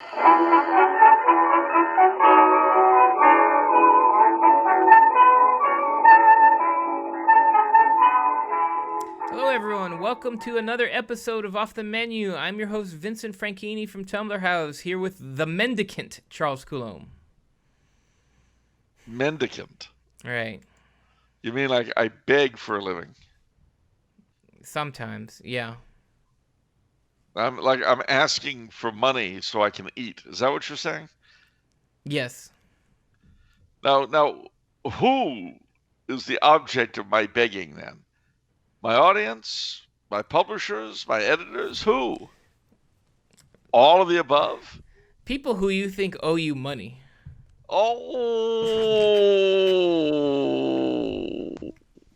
Hello, everyone. Welcome to another episode of Off the Menu. I'm your host, Vincent Franchini from Tumblr House, here with the Mendicant, Charles Coulombe. Mendicant? Right. You mean like I beg for a living? Sometimes, yeah. I'm asking for money so I can eat. Is that what you're saying? Yes. Now, who is the object of my begging then? My audience? My publishers? My editors? Who? All of the above? People who you think owe you money. Oh,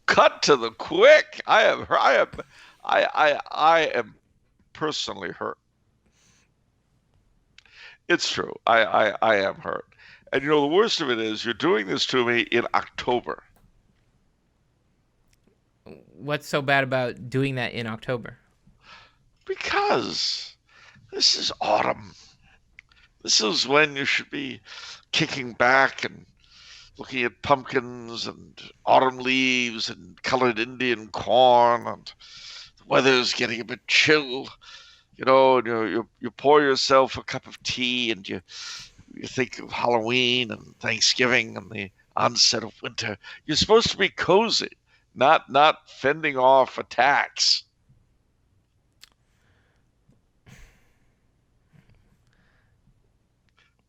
cut to the quick. I am personally hurt. It's true. I am hurt. And you know, the worst of it is you're doing this to me in October. What's so bad about doing that in October? Because this is autumn. This is when you should be kicking back and looking at pumpkins and autumn leaves and colored Indian corn, and the weather's getting a bit chill. You know, and you pour yourself a cup of tea and you think of Halloween and Thanksgiving and the onset of winter. You're supposed to be cozy, not fending off attacks.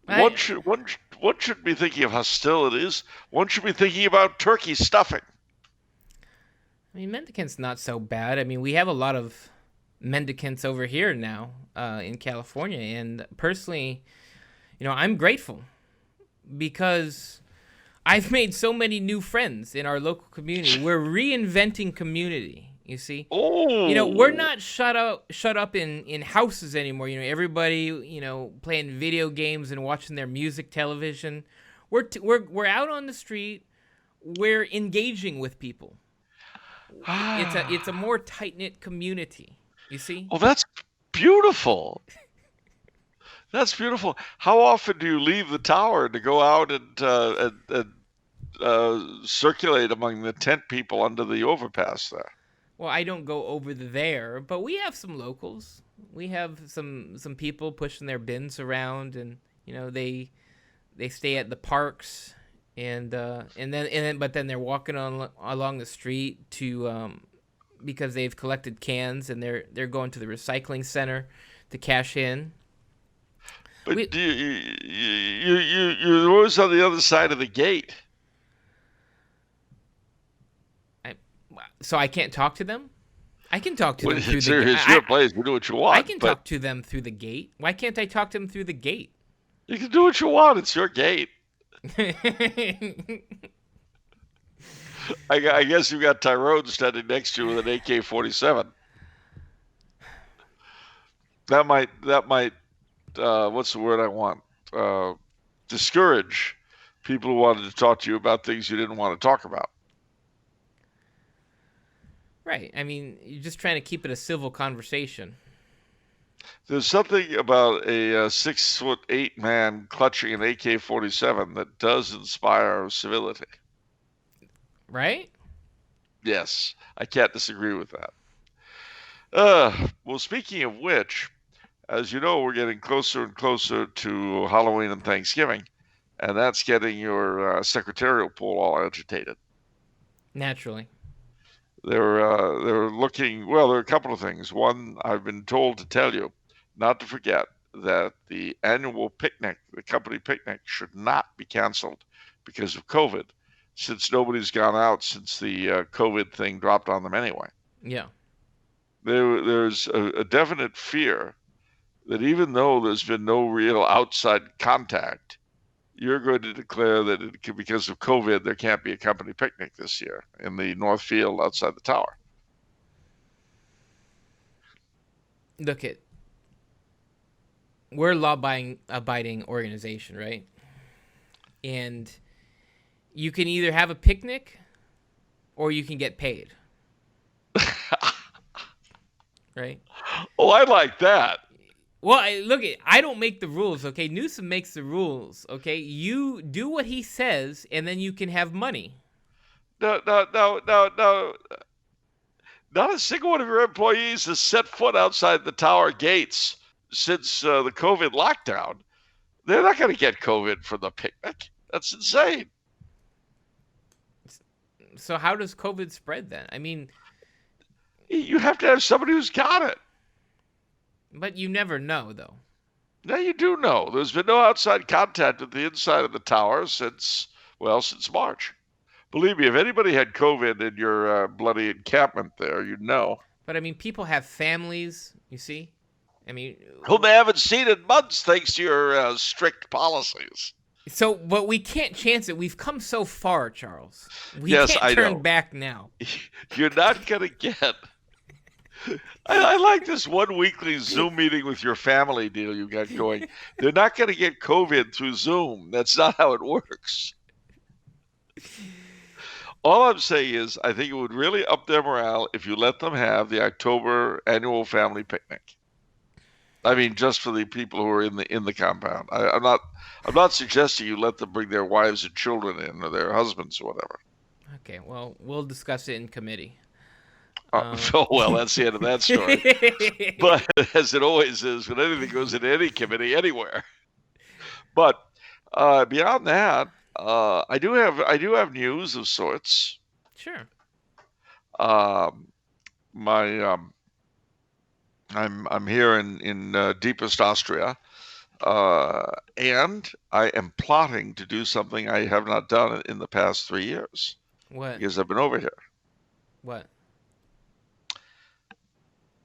One should be thinking of hostilities. One should be thinking about turkey stuffing. I mean, Mendicant's not so bad. I mean, we have a lot of Mendicants over here now in California, and personally, you know, I'm grateful because I've made so many new friends in our local community. We're reinventing community. You see, you know, we're not shut up in houses anymore. You know, everybody, you know, playing video games and watching their music television. We're out on the street. We're engaging with people. It's a more tight-knit community. You see? Oh, that's beautiful. That's beautiful. How often do you leave the tower to go out and circulate among the tent people under the overpass there? Well, I don't go over there, but we have some locals. We have some people pushing their bins around, and you know they stay at the parks, and then they're walking along the street to because they've collected cans and they're going to the recycling center to cash in. But you're always on the other side of the gate. So I can't talk to them? I can talk to them through the gate. It's your place. You do what you want. I can talk to them through the gate. Why can't I talk to them through the gate? You can do what you want. It's your gate. I guess you got Tyrone standing next to you with an AK-47. That might what's the word I want? Discourage people who wanted to talk to you about things you didn't want to talk about. Right. I mean, you're just trying to keep it a civil conversation. There's something about a 6'8" man clutching an AK-47 that does inspire civility. Right? Yes, I can't disagree with that. Well, speaking of which, as you know, we're getting closer and closer to Halloween and Thanksgiving, and that's getting your secretarial pool all agitated. Naturally. They're looking, well, there are a couple of things. One, I've been told to tell you not to forget that the annual picnic, the company picnic, should not be canceled because of COVID, since nobody's gone out since the COVID thing dropped on them anyway. Yeah. There's a definite fear that even though there's been no real outside contact, you're going to declare that because of COVID, there can't be a company picnic this year in the North Field outside the tower. Look, we're a law-abiding organization, right? And you can either have a picnic or you can get paid. Right? Oh, I like that. Well, look, I don't make the rules, okay? Newsom makes the rules, okay? You do what he says, and then you can have money. No, no, no, no, no. Not a single one of your employees has set foot outside the tower gates since the COVID lockdown. They're not going to get COVID from the picnic. That's insane. So how does COVID spread then? I mean, You have to have somebody who's got it. but you never know, though. Now you do know there's been no outside contact with the inside of the tower since March. Believe me, if anybody had COVID in your bloody encampment there, you'd know. But I mean, people have families, you see? I mean, Whom they haven't seen in months thanks to your strict policies. so, but we can't chance it. We've come so far, Charles. We Yes, can't I turn know. back now. You're not going to get. I like this one weekly Zoom meeting with your family deal you got going. They're not going to get COVID through Zoom. That's not how it works. All I'm saying is, I think it would really up their morale if you let them have the October annual family picnic. I mean, just for the people who are in the compound. I'm not suggesting you let them bring their wives and children in or their husbands or whatever. Okay, well, we'll discuss it in committee. Oh, well, that's the end of that story. But as it always is, when anything goes into any committee anywhere. But beyond that, I do have news of sorts. Sure. I'm here in deepest Austria, and I am plotting to do something I have not done in the past 3 years What? because I've been over here. What?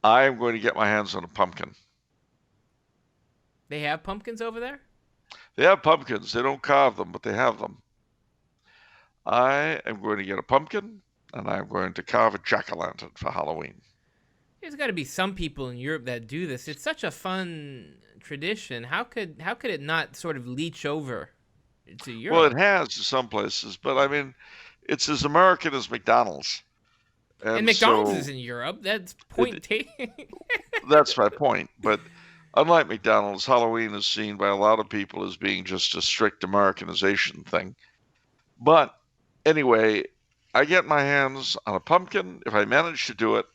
I am going to get my hands on a pumpkin. They have pumpkins over there? They have pumpkins. They don't carve them, but they have them. I am going to get a pumpkin, and I'm going to carve a jack-o'-lantern for Halloween. There's got to be some people in Europe that do this. It's such a fun tradition. How could it not sort of leach over to Europe? Well, it has to some places, but I mean, it's as American as McDonald's. And McDonald's is in Europe. That's point taken. That's my point. But unlike McDonald's, Halloween is seen by a lot of people as being just a strict Americanization thing. But anyway, I get my hands on a pumpkin. If I manage to do it,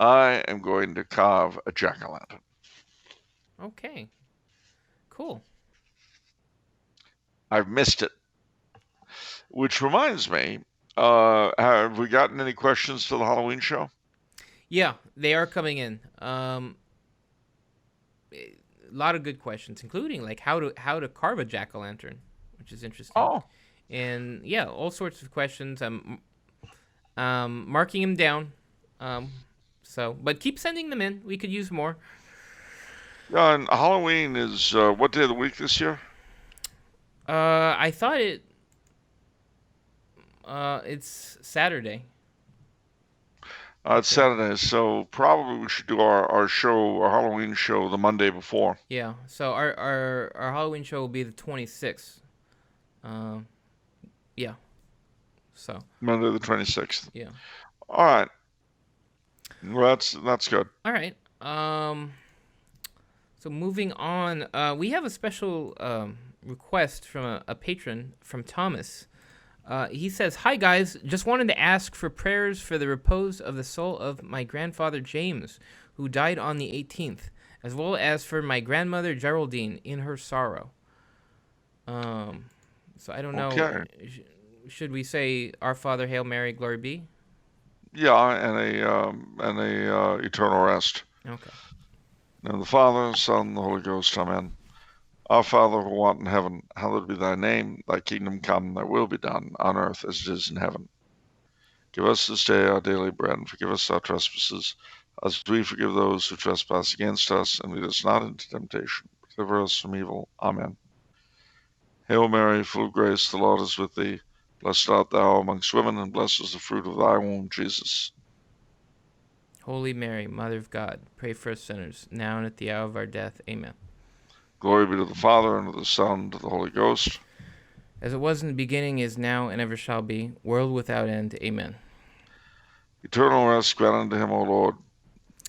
I am going to carve a jack-o'-lantern. Okay. Cool. I've missed it. Which reminds me, have we gotten any questions for the Halloween show? Yeah, they are coming in. A lot of good questions, including like how to carve a jack-o'-lantern, which is interesting. Oh. And yeah, all sorts of questions. I'm marking them down. So, but keep sending them in. We could use more. Yeah, and Halloween is what day of the week this year? I thought it's Saturday. It's Saturday, so probably we should do our Halloween show, the Monday before. Yeah. So our Halloween show will be the 26th. Yeah. So. Monday the 26th. Yeah. All right. Well, that's good. All right. So moving on, we have a special request from a patron, from Thomas. He says, "Hi guys, just wanted to ask for prayers for the repose of the soul of my grandfather James, who died on the 18th, as well as for my grandmother Geraldine in her sorrow." So I don't know. Okay. Should we say Our Father, Hail Mary, Glory be? Yeah, and a eternal rest. Okay. In the Father, Son, and the Holy Ghost. Amen. Our Father who art in heaven, hallowed be thy name. Thy kingdom come, thy will be done, on earth as it is in heaven. Give us this day our daily bread, and forgive us our trespasses, as we forgive those who trespass against us, and lead us not into temptation, but deliver us from evil. Amen. Hail Mary, full of grace, the Lord is with thee. Blessed art thou amongst women, and blessed is the fruit of thy womb, Jesus. Holy Mary, Mother of God, pray for us sinners, now and at the hour of our death. Amen. Glory be to the Father, and to the Son, and to the Holy Ghost. As it was in the beginning, is now, and ever shall be, world without end. Amen. Eternal rest grant unto him, O Lord.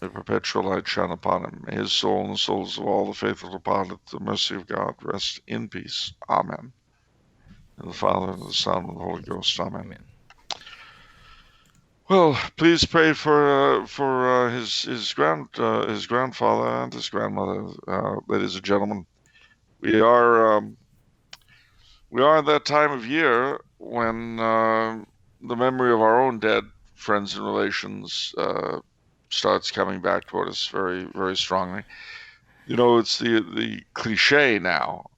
May perpetual light shine upon him. May his soul and the souls of all the faithful departed, the mercy of God, rest in peace. Amen. And the Father, and the Son, and the Holy Ghost. Amen. Amen. Well, please pray for his grandfather and his grandmother, ladies and gentlemen. We are at that time of year when the memory of our own dead friends and relations starts coming back toward us very, very strongly. You know, it's the cliche now.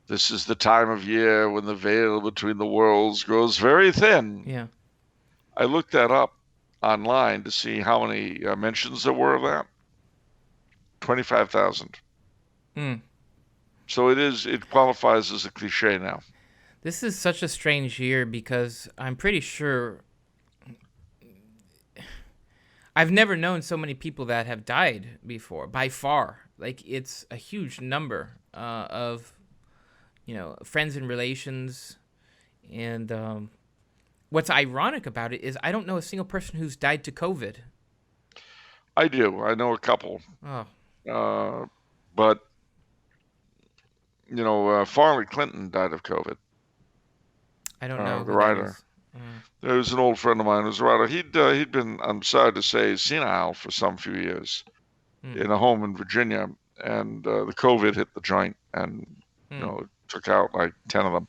This is the time of year when the veil between the worlds grows very thin. Yeah. I looked that up online to see how many mentions there were of that. 25,000. Mm. So it qualifies as a cliche now. This is such a strange year because I'm pretty sure I've never known so many people that have died before, by far. Like, it's a huge number of, friends and relations. And what's ironic about it is I don't know a single person who's died to COVID. I do. I know a couple. Oh, But, Farley Clinton died of COVID. I don't know The who that writer. is. There was an old friend of mine who was a writer. He'd been, I'm sorry to say, senile for some few years in a home in Virginia, and the COVID hit the joint, and it took out like 10 of them.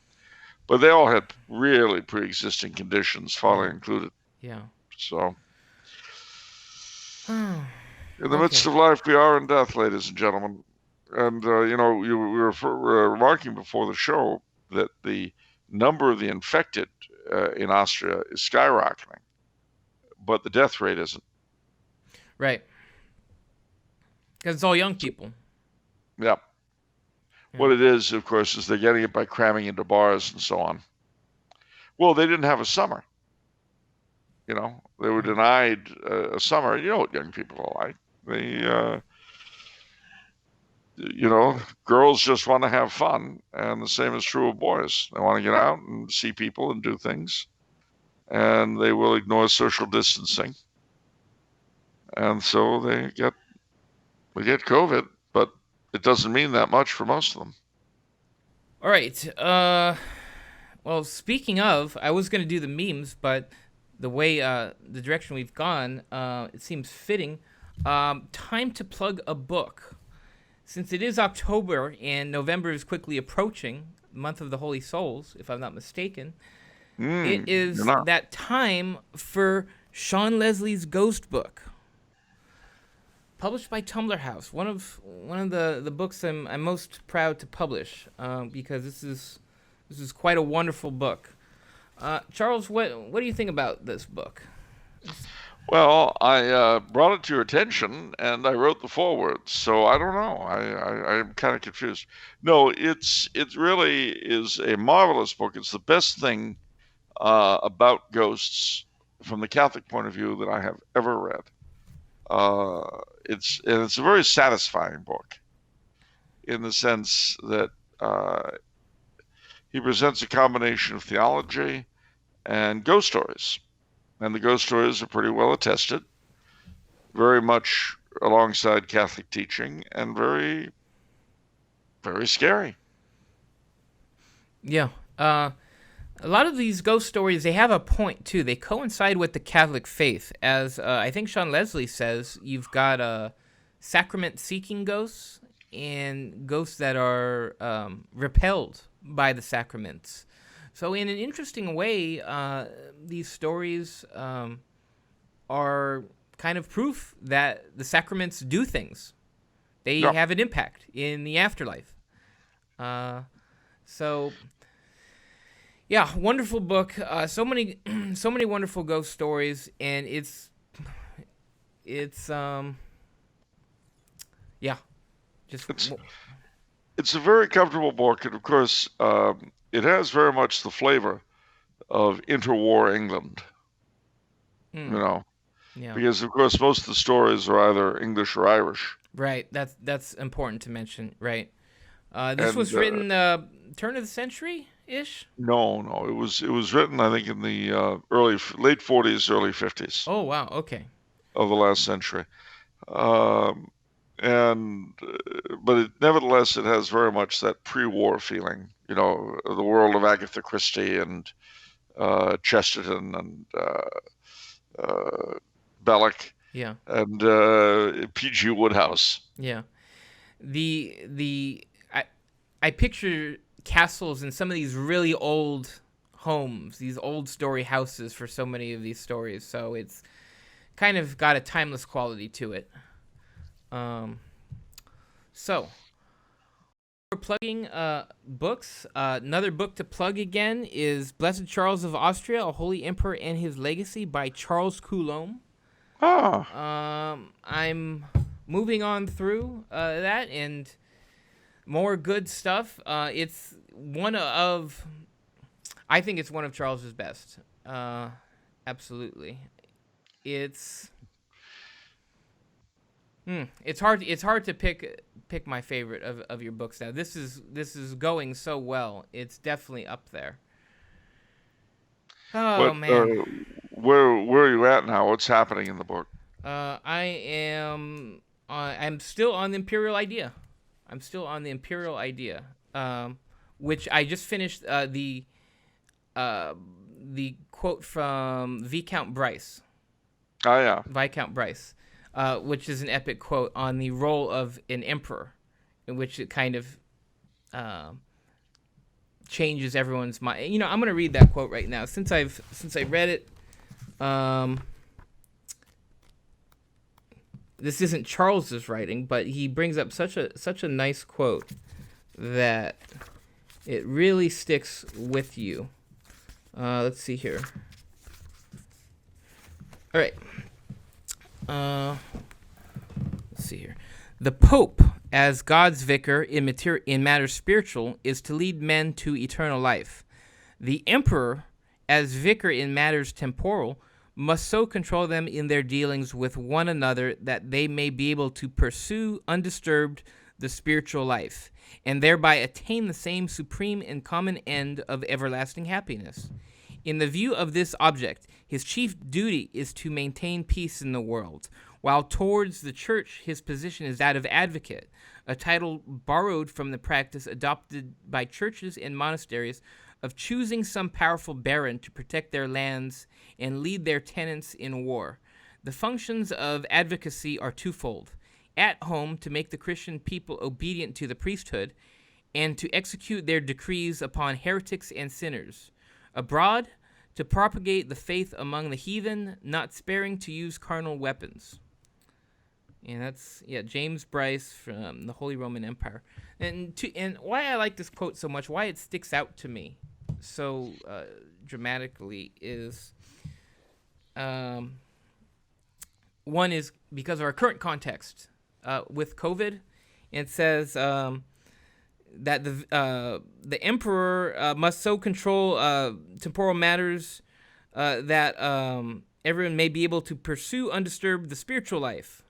But they all had really pre-existing conditions, Farley included. Yeah. So, in the midst of life, we are in death, ladies and gentlemen. And we were remarking before the show that the number of the infected in Austria is skyrocketing, but the death rate isn't. Right. Because it's all young people. Yeah. What it is, of course, is they're getting it by cramming into bars and so on. Well, they didn't have a summer. They were denied a summer. You know what young people are like. They, girls just want to have fun, and the same is true of boys. They want to get out and see people and do things, and they will ignore social distancing, and so they get COVID, but it doesn't mean that much for most of them. All right. Well, speaking of, I was going to do the memes, but the way the direction we've gone, it seems fitting. Time to plug a book. Since it is October and November is quickly approaching, the month of the Holy Souls, if I'm not mistaken, it is that time for Sean Leslie's Ghost Book, published by Tumblr House. One of the books I'm most proud to publish, because this is quite a wonderful book. Charles, what do you think about this book? Well, I brought it to your attention, and I wrote the foreword. So I don't know. I'm kind of confused. No, it really is a marvelous book. It's the best thing about ghosts from the Catholic point of view that I have ever read. It's a very satisfying book, in the sense that he presents a combination of theology and ghost stories. And the ghost stories are pretty well attested, very much alongside Catholic teaching, and very, very scary. Yeah. A lot of these ghost stories, they have a point, too. They coincide with the Catholic faith. As I think Sean Leslie says, you've got sacrament-seeking ghosts and ghosts that are repelled by the sacraments. So in an interesting way, these stories are kind of proof that the sacraments do things. They have an impact in the afterlife. So, yeah, wonderful book. So many wonderful ghost stories, and it's a very comfortable book, and of course, it has very much the flavor of interwar England. Because of course most of the stories are either English or Irish. Right. That's important to mention. Right. This was written turn of the century ish. No, it was written, I think, in the late 40s, early 50s. Oh wow. Okay. Of the last century. Um, and but nevertheless, it has very much that pre-war feeling. You know, the world of Agatha Christie and Chesterton and uh, Belloc Yeah. and P.G. Wodehouse. Yeah. The I picture castles in some of these really old homes, these old story houses for so many of these stories. So it's kind of got a timeless quality to it. Um, so we're plugging books. Another book to plug again is Blessed Charles of Austria, A Holy Emperor and His Legacy by Charles Coulombe. I'm moving on through that and more good stuff. It's one of, I think it's one of Charles's best. Absolutely. It's hard to pick my favorite of your books now. This is going so well. It's definitely up there. Oh But man. where are you at now? What's happening in the book? I am. I'm still on the Imperial Idea. I'm still on the Imperial Idea, which I just finished. The quote from Viscount Bryce. Oh yeah. Viscount Bryce, which is an epic quote on the role of an emperor, in which it kind of changes everyone's mind. You know, I'm gonna read that quote right now since I read it. This isn't Charles's writing, but he brings up such a nice quote that it really sticks with you. Let's see here. All right. Let's see here. The Pope, as God's vicar in matters spiritual, is to lead men to eternal life. The Emperor, as vicar in matters temporal, must so control them in their dealings with one another that they may be able to pursue undisturbed the spiritual life, and thereby attain the same supreme and common end of everlasting happiness. In the view of this object, his chief duty is to maintain peace in the world, while towards the church his position is that of advocate, a title borrowed from the practice adopted by churches and monasteries of choosing some powerful baron to protect their lands and lead their tenants in war. The functions of advocacy are twofold: at home, to make the Christian people obedient to the priesthood, and to execute their decrees upon heretics and sinners; abroad, to propagate the faith among the heathen, not sparing to use carnal weapons. And that's James Bryce from the Holy Roman Empire. And why I like this quote so much, why it sticks out to me so dramatically is, one is because of our current context with COVID. It says that the emperor must so control temporal matters that everyone may be able to pursue undisturbed the spiritual life.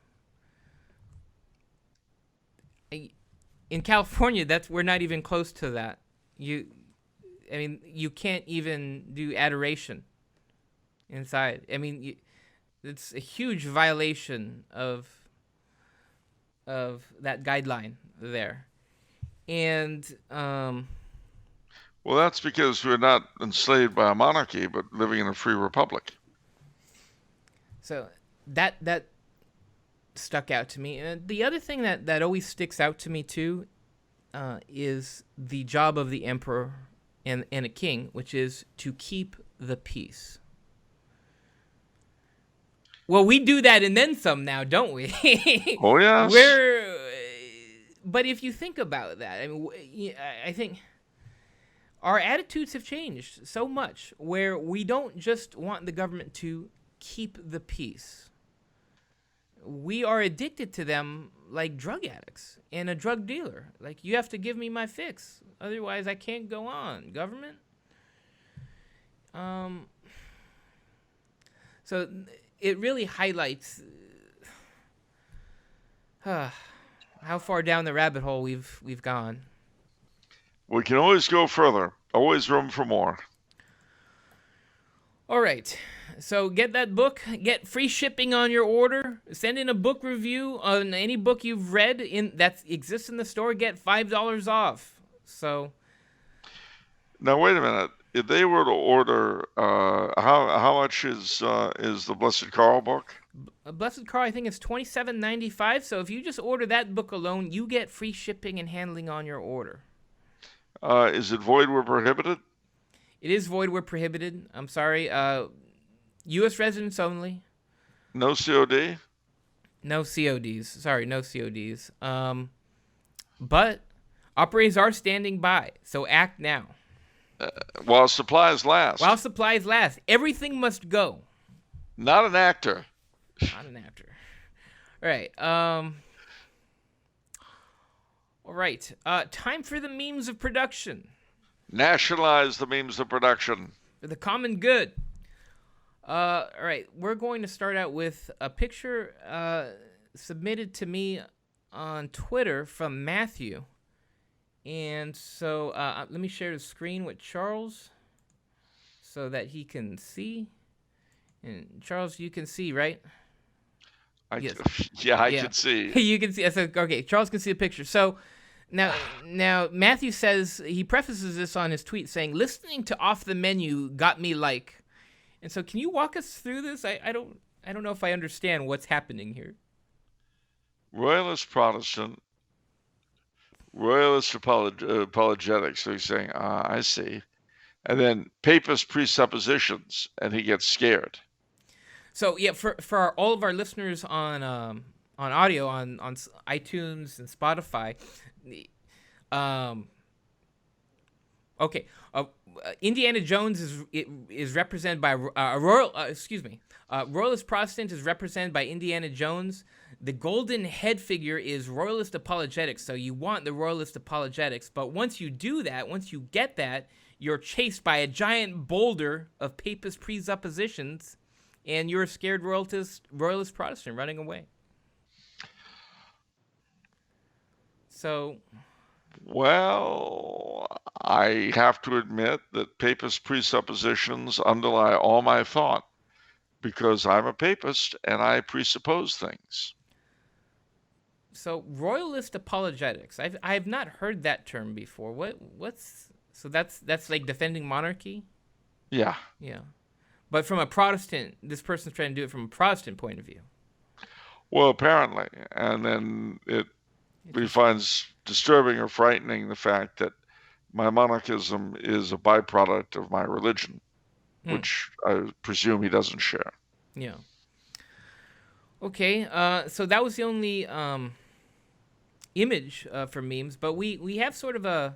In California, we're not even close to that. You can't even do adoration inside. I mean, it's a huge violation of that guideline there. And well, that's because we're not enslaved by a monarchy, but living in a free republic. So that stuck out to me. And the other thing that always sticks out to me too is the job of the emperor and a king, which is to keep the peace. Well, we do that and then some now, don't we? Oh yes. But if you think about that, I mean, I think our attitudes have changed so much, where we don't just want the government to keep the peace. We are addicted to them like drug addicts and a drug dealer. Like, you have to give me my fix, otherwise I can't go on, government. So it really highlights how far down the rabbit hole we've gone. We can always go further. Always room for more. All right. So get that book, get free shipping on your order. Send in a book review on any book you've read in that exists in the store. Get $5 off. So Now wait a minute. If they were to order, how much is the Blessed Carl book? Blessed Car, I think it's $27.95. So if you just order that book alone, you get free shipping and handling on your order. Is it void where prohibited? It is void where prohibited. I'm sorry. U.S. residents only. No COD? No CODs. Sorry, no CODs. But operators are standing by, so act now. While supplies last. While supplies last. Everything must go. Not an actor. Not an actor. All right. All right. Time for the memes of production. Nationalize the memes of production. For the common good. All right. We're going to start out with a picture submitted to me on Twitter from Matthew. And so let me share the screen with Charles so that he can see. And Charles, you can see, right? Yes. I can see. You can see. So, okay, Charles can see the picture. So now Matthew says, he prefaces this on his tweet saying, listening to Off the Menu got me like. And so can you walk us through this? I don't know if I understand what's happening here. Royalist Protestant, Royalist apologetics. So he's saying, I see. And then Papist presuppositions, and he gets scared. So yeah, for all of our listeners on audio on iTunes and Spotify, okay, Indiana Jones is represented by Royalist Protestant is represented by Indiana Jones. The golden head figure is Royalist apologetics. So you want the Royalist apologetics, but once you do that, once you get that, you're chased by a giant boulder of Papist presuppositions. And you're a scared Royalist Protestant running away. So, well, I have to admit that Papist presuppositions underlie all my thought because I'm a Papist and I presuppose things. So Royalist apologetics. I've not heard that term before. What's so that's like defending monarchy? Yeah. Yeah. But from a Protestant, this person's trying to do it from a Protestant point of view. Well, apparently. And then he finds disturbing or frightening the fact that my monarchism is a byproduct of my religion, which I presume he doesn't share. Yeah. Okay, so that was the only image for memes, but we have sort of a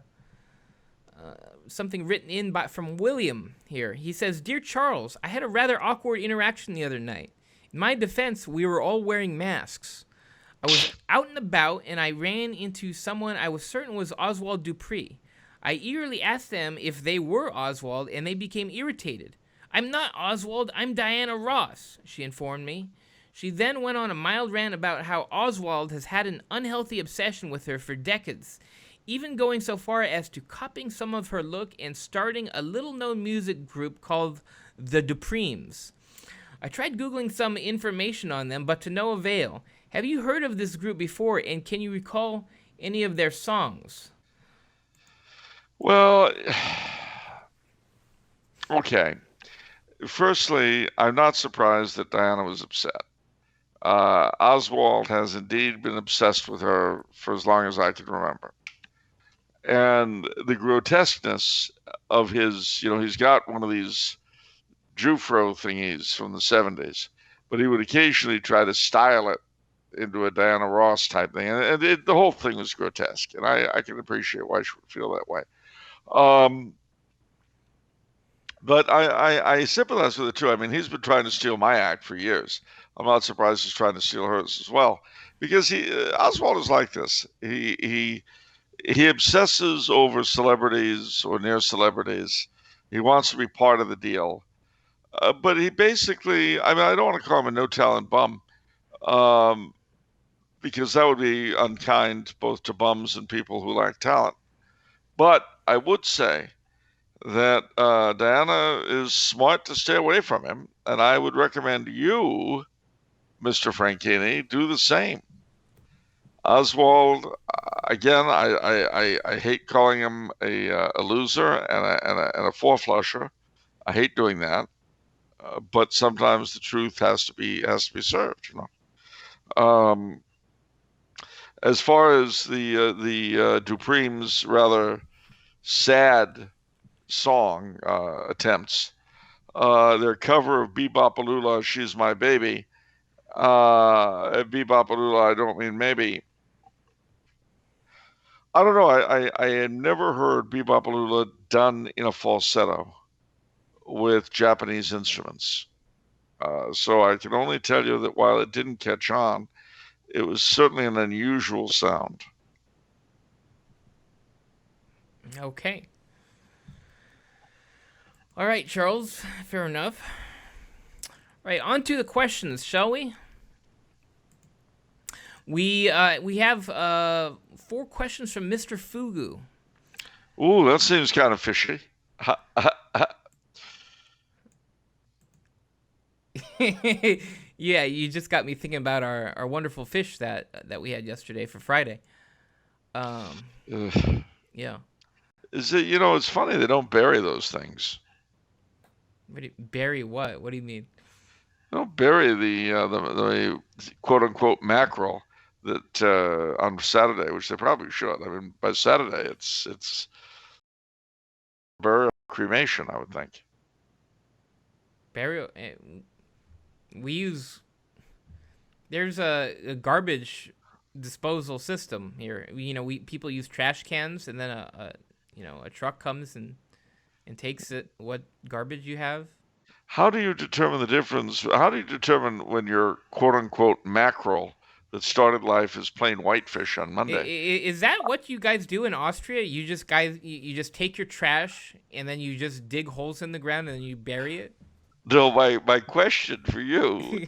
something written in from William here. He says, Dear Charles, I had a rather awkward interaction the other night. In my defense, we were all wearing masks. I was out and about, and I ran into someone I was certain was Oswald Dupree. I eagerly asked them if they were Oswald, and they became irritated. I'm not Oswald, I'm Diana Ross, she informed me. She then went on a mild rant about how Oswald has had an unhealthy obsession with her for decades, even going so far as to copying some of her look and starting a little-known music group called the Dupremes. I tried Googling some information on them, but to no avail. Have you heard of this group before, and can you recall any of their songs? Well, okay. Firstly, I'm not surprised that Diana was upset. Oswald has indeed been obsessed with her for as long as I can remember. And the grotesqueness of his, he's got one of these Jufro thingies from the 70s, but he would occasionally try to style it into a Diana Ross type thing. And the whole thing was grotesque, and I can appreciate why she would feel that way. But I sympathize with it too. I mean, he's been trying to steal my act for years. I'm not surprised he's trying to steal hers as well, because Oswald is like this. He obsesses over celebrities or near celebrities. He wants to be part of the deal. But he basically, I don't want to call him a no-talent bum, because that would be unkind both to bums and people who lack talent. But I would say that Diana is smart to stay away from him, and I would recommend you, Mr. Franchini, do the same. Oswald, again, I hate calling him a loser and a four flusher. I hate doing that, but sometimes the truth has to be served. As far as the Dupreme's rather sad song attempts, their cover of Bebopalula, She's My Baby. Bebopalula, I don't mean maybe. I don't know. I had never heard Bebopalula done in a falsetto with Japanese instruments. So I can only tell you that while it didn't catch on, it was certainly an unusual sound. Okay. All right, Charles. Fair enough. All right, on to the questions, shall we? We have 4 questions from Mr. Fugu. Ooh, that seems kind of fishy. Yeah, you just got me thinking about our wonderful fish that we had yesterday for Friday. Yeah. Is it? It's funny they don't bury those things. Bury what? What do you mean? They don't bury the quote unquote mackerel that on Saturday, which they probably should. I mean, by Saturday, it's burial cremation, I would think. Burial. We use. There's a garbage disposal system here. We people use trash cans, and then a truck comes and takes what garbage you have. How do you determine the difference? How do you determine when your quote unquote mackerel that started life as plain whitefish on Monday? Is that what you guys do in Austria? You just take your trash and then you just dig holes in the ground and then you bury it? No, my question for you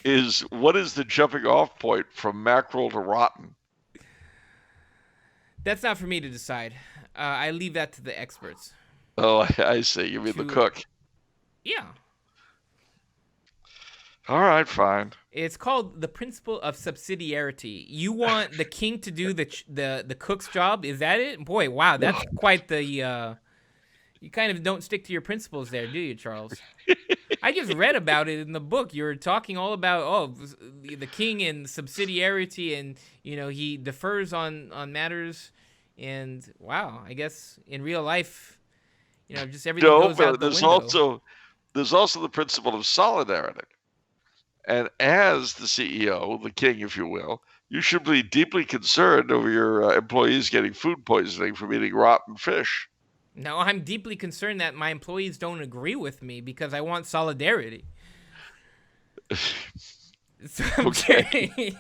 is, what is the jumping off point from mackerel to rotten? That's not for me to decide. I leave that to the experts. Oh, I see. You mean the cook? Yeah. All right, fine. It's called the principle of subsidiarity. You want the king to do the cook's job? Is that it? Boy, wow, that's quite the. You kind of don't stick to your principles there, do you, Charles? I just read about it in the book. You were talking all about the king and subsidiarity, and he defers on matters, and wow, I guess in real life, just everything goes out the window. There's also the principle of solidarity. And as the CEO, the king, if you will, you should be deeply concerned over your employees getting food poisoning from eating rotten fish. No, I'm deeply concerned that my employees don't agree with me because I want solidarity. Okay.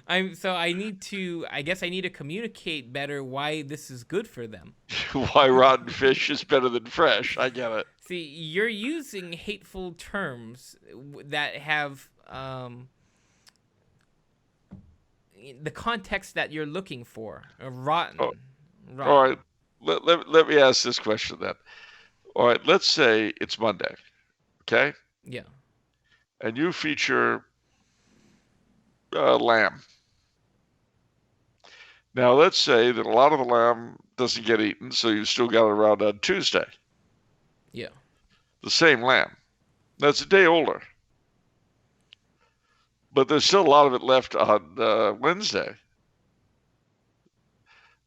I guess I need to communicate better why this is good for them. Why rotten fish is better than fresh. I get it. See, you're using hateful terms that have the context that you're looking for. Rotten. Oh. All right. Let me ask this question then. All right. Let's say it's Monday. Okay? Yeah. And you feature lamb. Now, let's say that a lot of the lamb doesn't get eaten, so you've still got it around on Tuesday. Yeah. The same lamb. That's a day older. But there's still a lot of it left on Wednesday.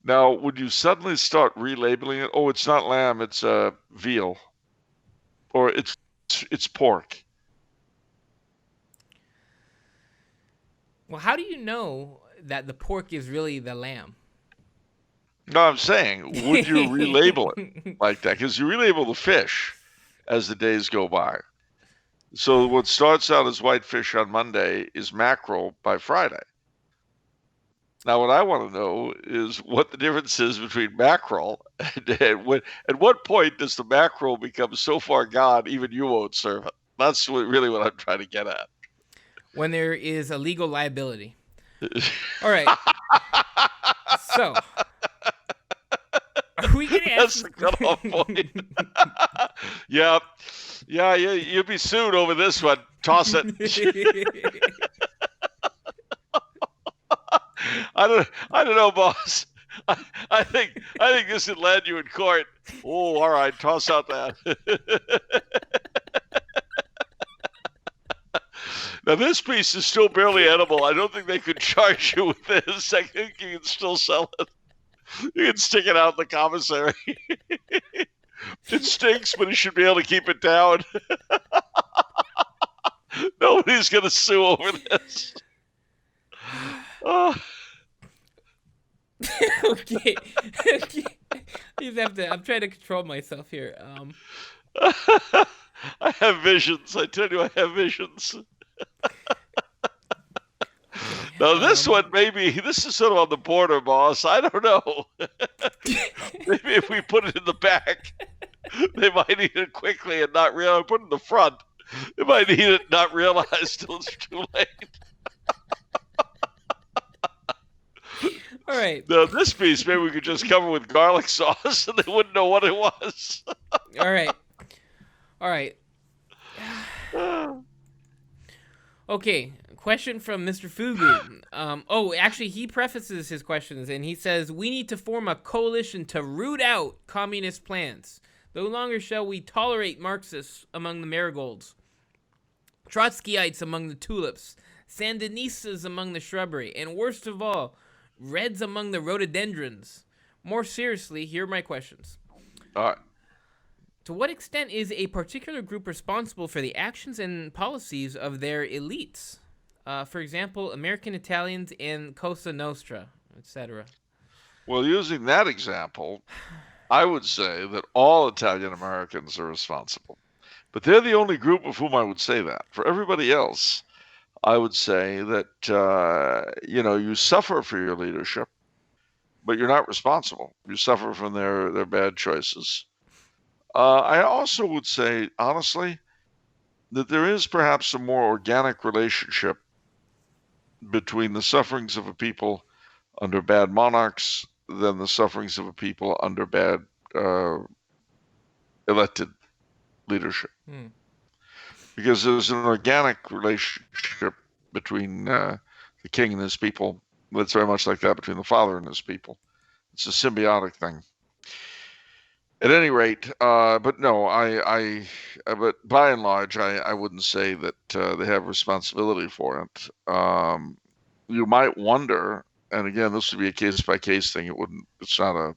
Now, would you suddenly start relabeling it? Oh, it's not lamb, it's veal. Or it's pork. Well, how do you know that the pork is really the lamb? No, I'm saying, would you relabel it like that? Because you relabel the fish as the days go by. So what starts out as whitefish on Monday is mackerel by Friday. Now, what I want to know is what the difference is between mackerel and at what point does the mackerel become so far gone even you won't serve it? That's really what I'm trying to get at. When there is a legal liability. All right. So, Are we gonna That's ask? the cutoff point. Yeah, yeah, you'd be sued over this one. Toss it. I don't know, boss. I think this would land you in court. Oh, all right, toss out that. Now this piece is still barely edible. I don't think they could charge you with this. I think you can still sell it. You can stick it out in the commissary. It stinks, but you should be able to keep it down. Nobody's gonna sue over this. Oh. Okay. You have to. I'm trying to control myself here. I have visions. I tell you, I have visions. Now this one, maybe this is sort of on the border, boss. I don't know. Maybe if we put it in the back, they might eat it quickly and not realize. Put it in the front, they might eat it and not realize till it's too late. All right. Now this piece, maybe we could just cover with garlic sauce, and they wouldn't know what it was. All right. All right. Okay. Question from Mr. Feelgood. Actually, he prefaces his questions and he says, "We need to form a coalition to root out communist plans. No longer shall we tolerate Marxists among the marigolds, Trotskyites among the tulips, Sandinistas among the shrubbery, and worst of all, Reds among the rhododendrons. More seriously, here are my questions. All right. To what extent is a particular group responsible for the actions and policies of their elites? For example, American Italians and Cosa Nostra, etc." Well, using that example, I would say that all Italian Americans are responsible. But they're the only group of whom I would say that. For everybody else, I would say that, you suffer for your leadership, but you're not responsible. You suffer from their bad choices. I also would say, honestly, that there is perhaps a more organic relationship between the sufferings of a people under bad monarchs than the sufferings of a people under bad elected leadership. Because there's an organic relationship between the king and his people that's very much like that between the father and his people. It's a symbiotic thing. At any rate, but no, but by and large, I wouldn't say that they have responsibility for it. You might wonder, and again, this would be a case-by-case thing. It's not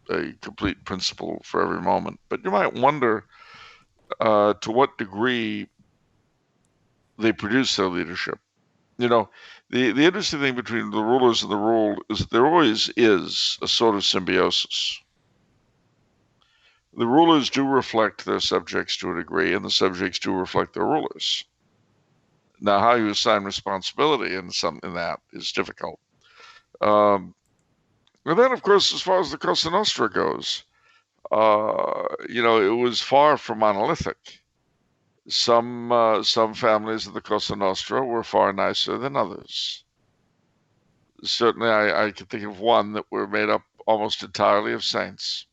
a complete principle for every moment, but you might wonder to what degree they produce their leadership. The interesting thing between the rulers and the ruled is that there always is a sort of symbiosis. The rulers do reflect their subjects to a degree, and the subjects do reflect their rulers. Now, how you assign responsibility in that is difficult. And then, of course, as far as the Cosa Nostra goes, it was far from monolithic. Some families of the Cosa Nostra were far nicer than others. Certainly, I can think of one that were made up almost entirely of saints.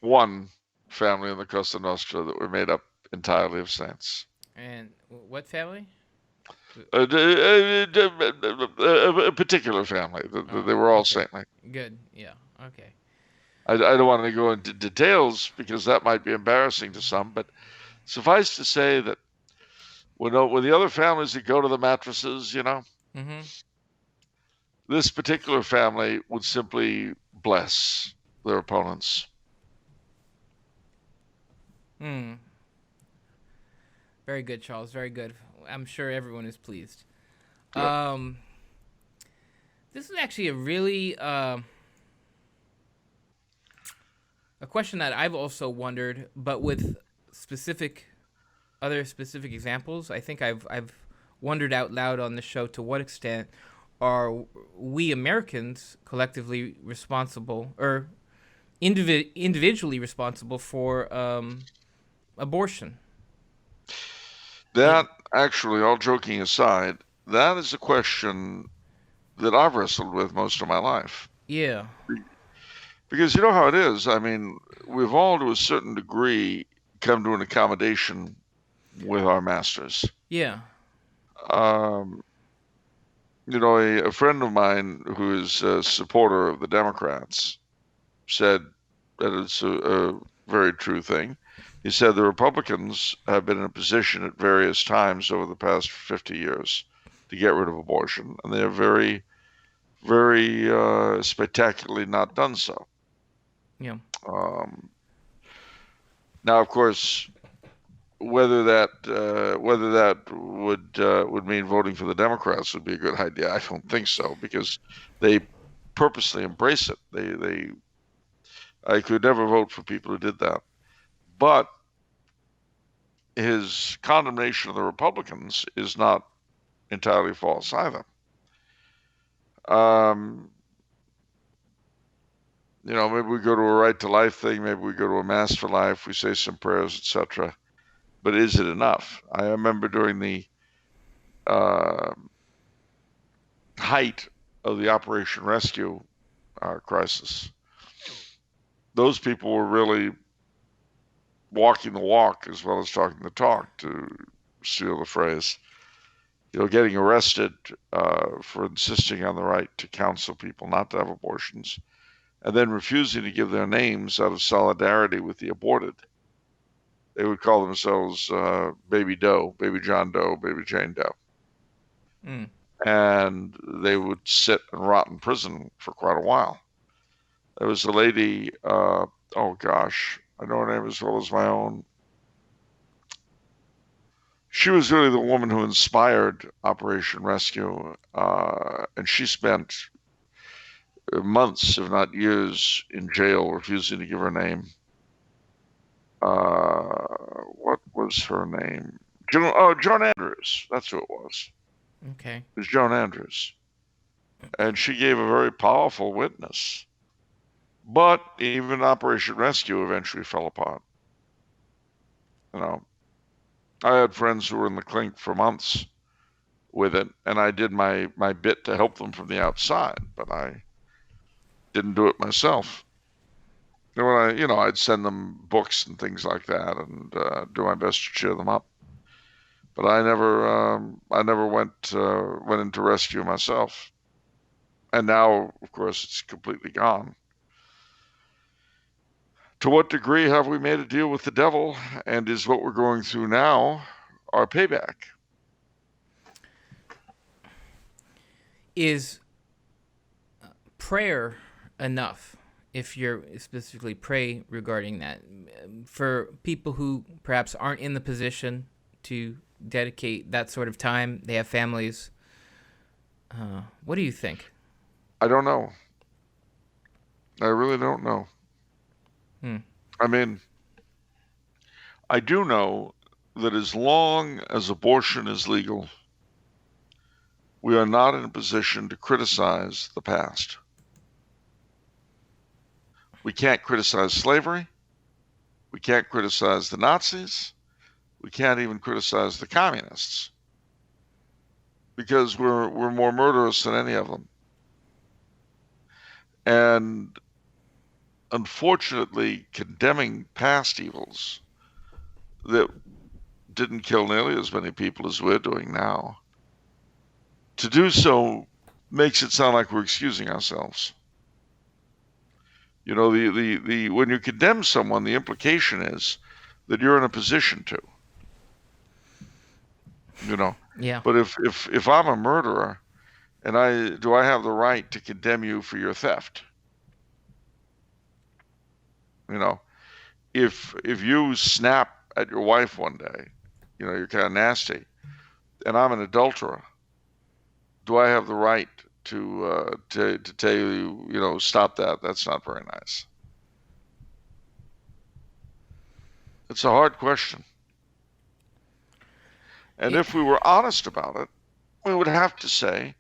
One family in the Cosa Nostra that were made up entirely of saints. And what family? A particular family. They were all saintly. Good. Yeah. Okay. I don't want to go into details because that might be embarrassing to some, but suffice to say that when the other families that go to the mattresses, this particular family would simply bless their opponents. Very good, Charles. Very good. I'm sure everyone is pleased. Good. This is actually a really a question that I've also wondered, but with other specific examples. I think I've wondered out loud on the show to what extent are we Americans collectively responsible or individually responsible for abortion? That, actually, all joking aside, that is a question that I've wrestled with most of my life. Yeah. Because you know how it is. I mean, we've all to a certain degree come to an accommodation with our masters. Yeah. Um, a friend of mine who is a supporter of the Democrats said that it's a very true thing. He said the Republicans have been in a position at various times over the past 50 years to get rid of abortion, and they have very, very spectacularly not done so. Yeah. Um, Now, of course, whether that would mean voting for the Democrats would be a good idea, I don't think so, because they purposely embrace it. I could never vote for people who did that. But his condemnation of the Republicans is not entirely false either. Um, maybe we go to a right to life thing, maybe we go to a mass for life, we say some prayers, etc. But is it enough? I remember during the uh, height of the Operation Rescue crisis, those people were really walking the walk as well as talking the talk, to steal the phrase. Getting arrested for insisting on the right to counsel people not to have abortions, and then refusing to give their names out of solidarity with the aborted. They would call themselves Baby Doe, Baby John Doe, Baby Jane Doe. Mm. And they would sit and rot in prison for quite a while. There was a lady, oh gosh, I know her name as well as my own. She was really the woman who inspired Operation Rescue, and she spent months, if not years, in jail, refusing to give her name. What was her name? Joan Andrews. That's who it was. Okay. It was Joan Andrews. And she gave a very powerful witness. But even Operation Rescue eventually fell apart. I had friends who were in the clink for months with it, and I did my bit to help them from the outside, but I didn't do it myself. And when I'd send them books and things like that, and do my best to cheer them up. But I never went into rescue myself. And now, of course, it's completely gone. To what degree have we made a deal with the devil, and is what we're going through now our payback? Is prayer enough? If you're specifically pray regarding that, for people who perhaps aren't in the position to dedicate that sort of time, they have families. What do you think? I don't know. I really don't know. I mean, I do know that as long as abortion is legal, we are not in a position to criticize the past. We can't criticize slavery. We can't criticize the Nazis. We can't even criticize the communists, because we're more murderous than any of them. And unfortunately, condemning past evils that didn't kill nearly as many people as we're doing now, to do so makes it sound like we're excusing ourselves. When you condemn someone, the implication is that you're in a position to. Yeah. But if I'm a murderer, and I have the right to condemn you for your theft? If you snap at your wife one day, you're kind of nasty, and I'm an adulterer, do I have the right to tell you, stop that? That's not very nice. It's a hard question. And if we were honest about it, we would have to say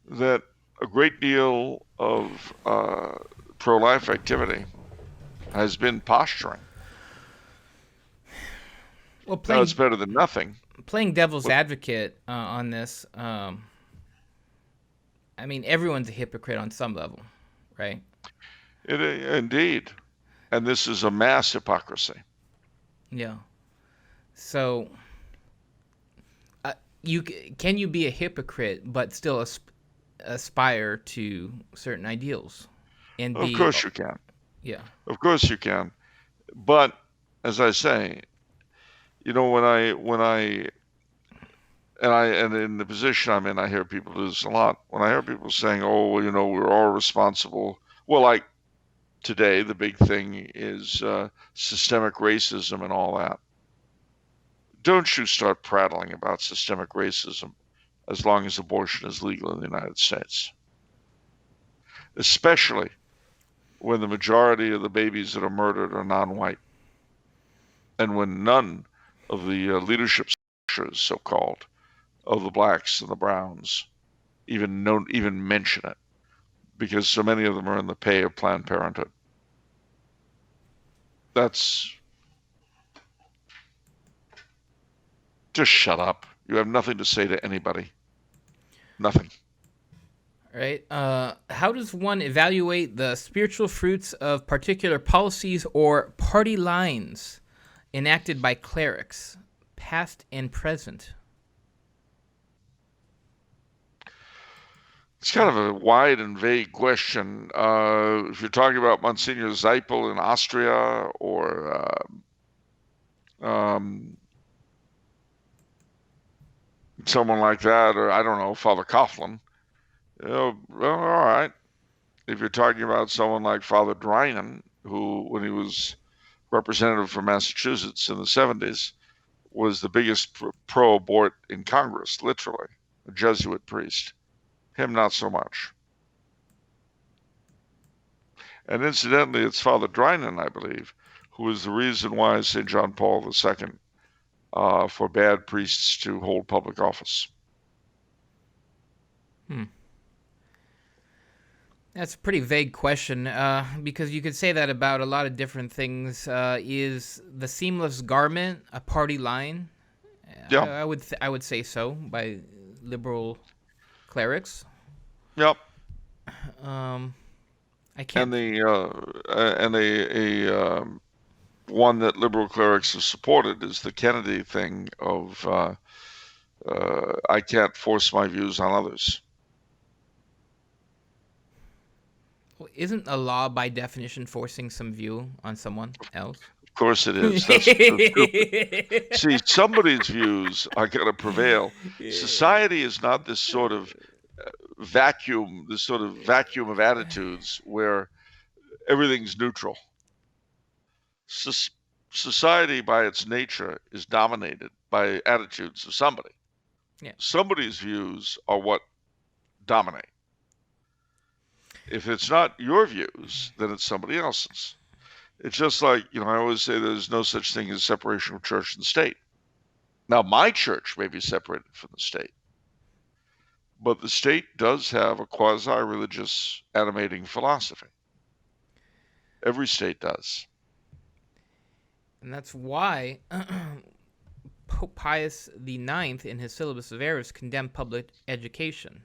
that a great deal of pro-life activity has been posturing. Well, Now, it's better than nothing. Playing devil's advocate on this, I mean, everyone's a hypocrite on some level, right? Indeed. And this is a mass hypocrisy. Yeah. So, you can you be a hypocrite but still aspire to certain ideals and Of be course you can. yeah. Of course you can. But as I say, and in the position I'm in, I hear people do this a lot. When I hear people saying, "Oh, well, we're all responsible," well, like today, the big thing is systemic racism and all that. Don't you start prattling about systemic racism as long as abortion is legal in the United States, especially when the majority of the babies that are murdered are non-white, and when none of the leadership structures, so-called, of the blacks and the browns even mention it, because so many of them are in the pay of Planned Parenthood. That's just shut up. You have nothing to say to anybody. Nothing. Right. How does one evaluate the spiritual fruits of particular policies or party lines enacted by clerics, past and present? It's kind of a wide and vague question. If you're talking about Monsignor Zeipel in Austria, or someone like that, or I don't know, Father Coughlin, well, all right. If you're talking about someone like Father Drinan, who, when he was representative for Massachusetts in the 70s, was the biggest pro-abort in Congress, literally, a Jesuit priest. Him, not so much. And incidentally, it's Father Drinan, I believe, who is the reason why St. John Paul II forbade priests to hold public office. That's a pretty vague question, because you could say that about a lot of different things. Is the seamless garment a party line? Yeah. I would say so by liberal clerics. Yep. I can't. And a one that liberal clerics have supported is the Kennedy thing of I can't force my views on others. Well, isn't a law by definition forcing some view on someone else? Of course it is. That's stupid. See, somebody's views are going to prevail. Society is not this sort of vacuum of attitudes where everything's neutral. Society, by its nature, is dominated by attitudes of somebody. Yeah. Somebody's views are what dominate. If it's not your views, then it's somebody else's. It's just like, I always say there's no such thing as separation of church and state. Now, my church may be separated from the state, but the state does have a quasi-religious animating philosophy. Every state does. And that's why Pope Pius IX, in his Syllabus of Errors, condemned public education.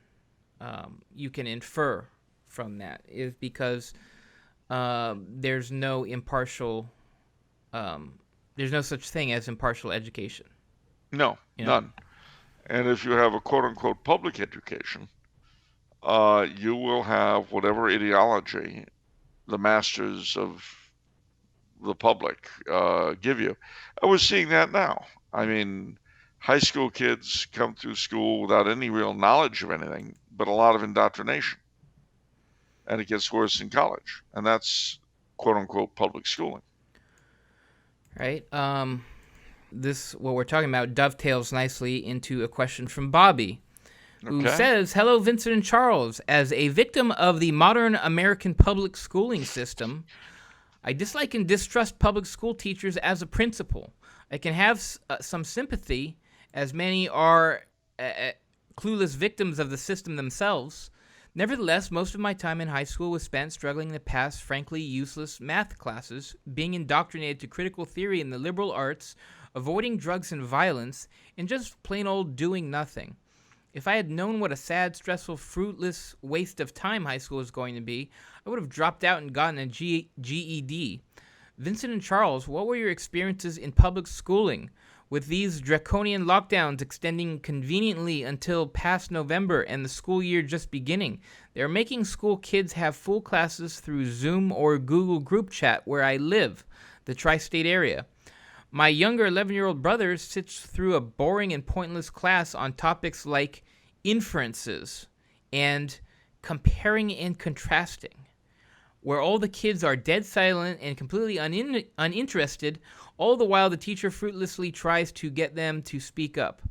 You can infer from that is because there's no such thing as impartial education. No, none. And if you have a quote-unquote public education, you will have whatever ideology the masters of the public give you. We're seeing that now. I mean, high school kids come through school without any real knowledge of anything, but a lot of indoctrination. And it gets worse in college. And that's quote-unquote public schooling. Right. What we're talking about dovetails nicely into a question from Bobby, who says, "Hello, Vincent and Charles. As a victim of the modern American public schooling system, I dislike and distrust public school teachers as a principal. I can have some sympathy, as many are clueless victims of the system themselves. Nevertheless, most of my time in high school was spent struggling to pass frankly useless math classes, being indoctrinated to critical theory and the liberal arts, avoiding drugs and violence, and just plain old doing nothing. If I had known what a sad, stressful, fruitless waste of time high school was going to be, I would have dropped out and gotten a GED. Vincent and Charles, what were your experiences in public schooling? With these draconian lockdowns extending conveniently until past November and the school year just beginning, they are making school kids have full classes through Zoom or Google Group Chat where I live, the tri-state area. My younger 11-year-old brother sits through a boring and pointless class on topics like inferences and comparing and contrasting, where all the kids are dead silent and completely uninterested, all the while the teacher fruitlessly tries to get them to speak up.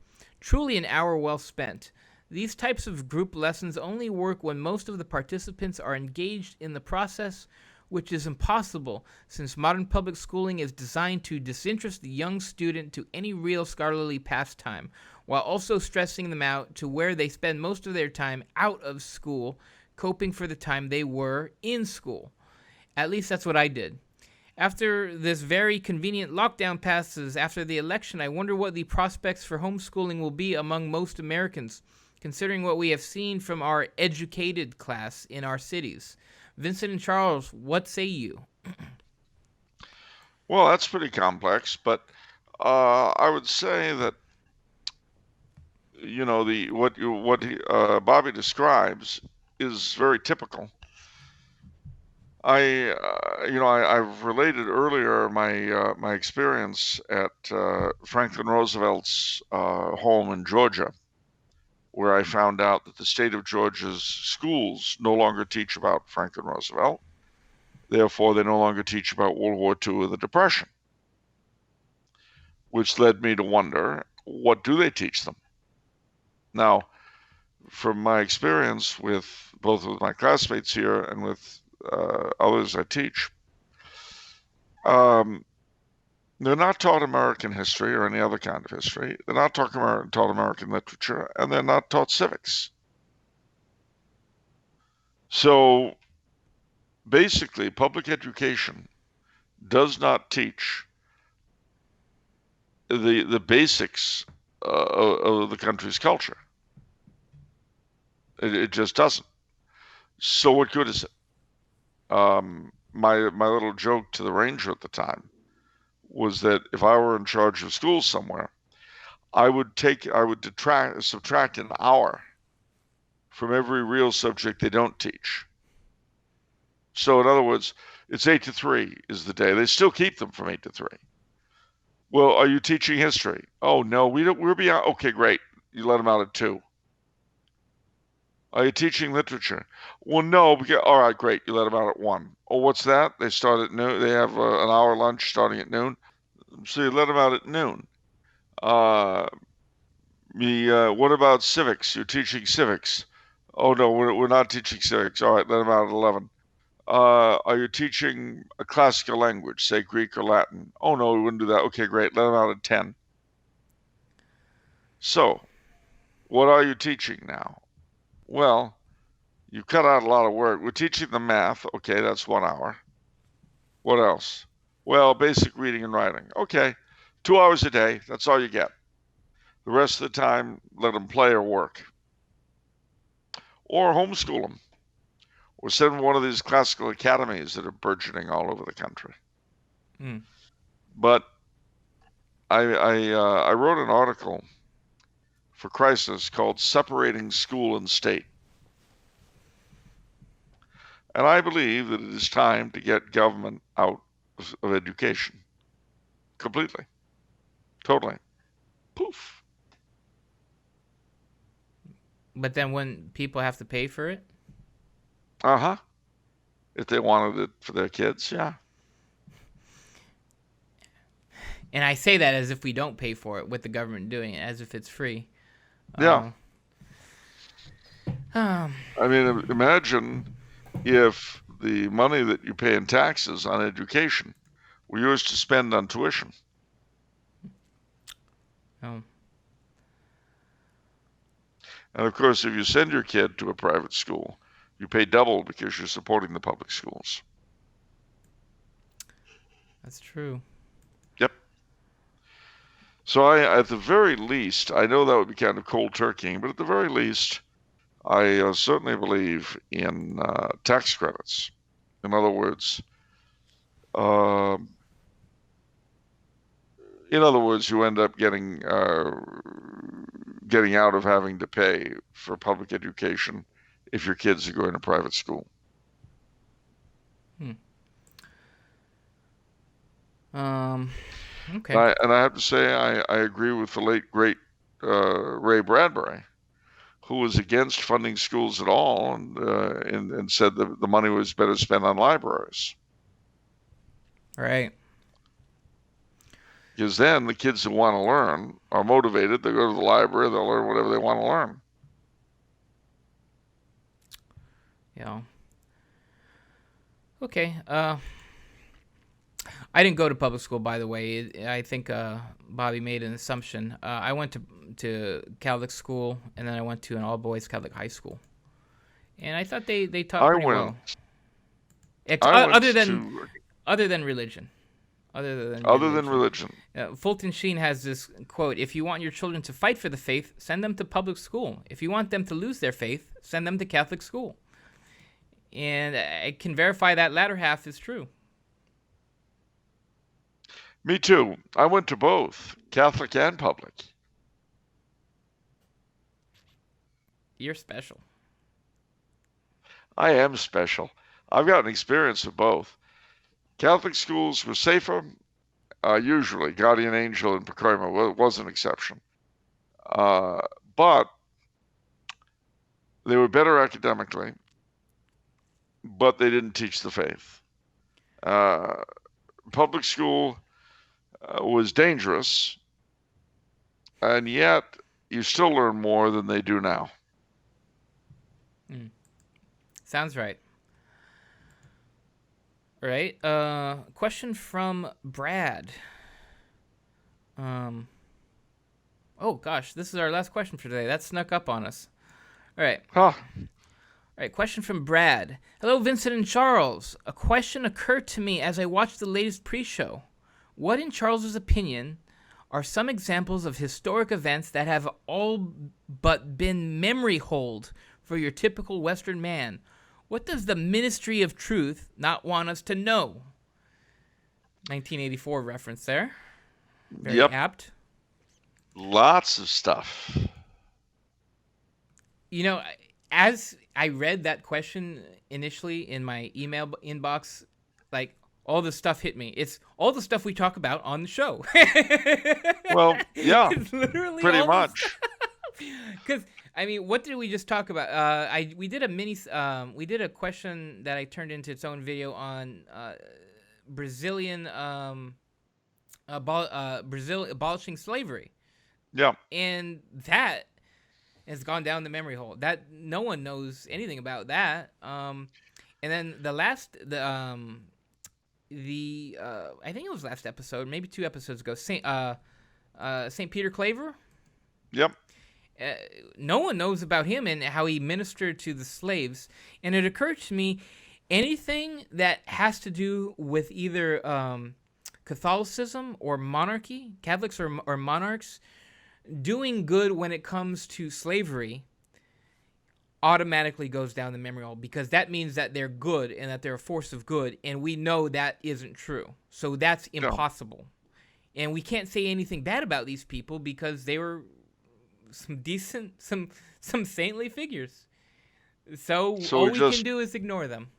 Truly an hour well spent. These types of group lessons only work when most of the participants are engaged in the process, which is impossible since modern public schooling is designed to disinterest the young student to any real scholarly pastime, while also stressing them out to where they spend most of their time out of school, coping for the time they were in school. At least that's what I did. After this very convenient lockdown passes after the election, I wonder what the prospects for homeschooling will be among most Americans, considering what we have seen from our educated class in our cities. Vincent and Charles, what say you? Well, that's pretty complex, but I would say that Bobby describes is very typical. I've related earlier my experience at Franklin Roosevelt's home in Georgia, where I found out that the state of Georgia's schools no longer teach about Franklin Roosevelt. Therefore, they no longer teach about World War II or the Depression, which led me to wonder, what do they teach them? Now, from my experience with both with my classmates here and with others I teach, they're not taught American history or any other kind of history. They're not taught American literature, and they're not taught civics. So basically, public education does not teach the basics of the country's culture. It just doesn't. So what good is it? My little joke to the ranger at the time was that if I were in charge of schools somewhere, I would subtract an hour from every real subject they don't teach. So in other words, it's 8 to 3 is the day. They still keep them from 8 to 3. Well, are you teaching history? Oh no, we're beyond. Okay, great. You let them out at 2. Are you teaching literature? Well, no. All right, great. You let them out at 1. Oh, what's that? They start at noon. They have an hour lunch starting at noon. So you let them out at noon. What about civics? You're teaching civics. Oh, no, we're not teaching civics. All right, let them out at 11. Are you teaching a classical language, say Greek or Latin? Oh, no, we wouldn't do that. Okay, great. Let them out at 10. So, what are you teaching now? Well, you cut out a lot of work. We're teaching them math. Okay, that's 1 hour. What else? Well, basic reading and writing. Okay, 2 hours a day. That's all you get. The rest of the time, let them play or work. Or homeschool them. Or send them to one of these classical academies that are burgeoning all over the country. But I wrote an article for Crisis called Separating School and State. And I believe that it is time to get government out of education. Completely. Totally. Poof. But then when people have to pay for it? Uh-huh. If they wanted it for their kids, yeah. And I say that as if we don't pay for it with the government doing it, as if it's free. Yeah. I mean, imagine if the money that you pay in taxes on education were yours to spend on tuition. Oh. And of course, if you send your kid to a private school, you pay double because you're supporting the public schools. That's true. Yep. So at the very least, I know that would be kind of cold turkeying, but at the very least, I certainly believe in tax credits. In other words, um, you end up getting out of having to pay for public education if your kids are going to private school. Hmm. Um. Okay. And I have to say, I agree with the late great Ray Bradbury, who was against funding schools at all, and said that the money was better spent on libraries. Right. Because then the kids who want to learn are motivated. They go to the library, they'll learn whatever they want to learn. Yeah. Okay. I didn't go to public school, by the way. I think Bobby made an assumption. I went to Catholic school, and then I went to an all-boys Catholic high school, and I thought they taught I pretty went. well. I went Other than to other than religion. other than religion. Fulton Sheen has this quote: "If you want your children to fight for the faith, send them to public school. If you want them to lose their faith, send them to Catholic school." And I can verify that latter half is true. Me too. I went to both, Catholic and public. You're special. I am special. I've got an experience of both. Catholic schools were safer, usually. Guardian Angel in Pacoima was an exception. But they were better academically, but they didn't teach the faith. Public school was dangerous, and yet you still learn more than they do now. Sounds right. All right. Question from Brad. Oh gosh, this is our last question for today. That snuck up on us. All right. Huh. All right, question from Brad. Hello, Vincent and Charles. A question occurred to me as I watched the latest pre-show. What, in Charles's opinion, are some examples of historic events that have all but been memory hold for your typical Western man? What does the Ministry of Truth not want us to know? 1984 reference there. Very apt. Lots of stuff. You know, as I read that question initially in my email inbox, like, all the stuff hit me. It's all the stuff we talk about on the show. Well, yeah, it's literally pretty much. Because I mean, what did we just talk about? We did a question that I turned into its own video on Brazilian Brazil abolishing slavery. Yeah, and that has gone down the memory hole. That no one knows anything about that. And then I think it was last episode, maybe 2 episodes ago. Saint Peter Claver. Yep. No one knows about him and how he ministered to the slaves. And it occurred to me, anything that has to do with either Catholicism or monarchy, Catholics or monarchs, doing good when it comes to slavery automatically goes down the memory hole, because that means that they're good and that they're a force of good, and we know that isn't true. So that's impossible. No. And we can't say anything bad about these people because they were some decent, some saintly figures. So all we can do is ignore them.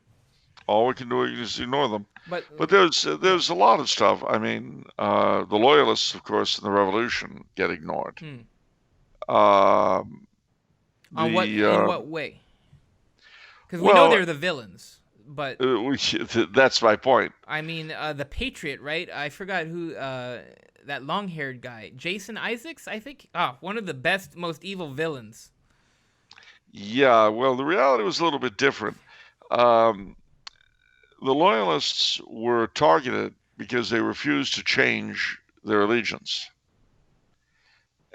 All we can do is ignore them. But there's a lot of stuff. I mean, the Loyalists, of course, in the Revolution get ignored. In what way? Because we know they're the villains, but that's my point. I mean, the Patriot, right? I forgot who that long-haired guy, Jason Isaacs, I think. One of the best, most evil villains. Yeah, well, the reality was a little bit different. The Loyalists were targeted because they refused to change their allegiance.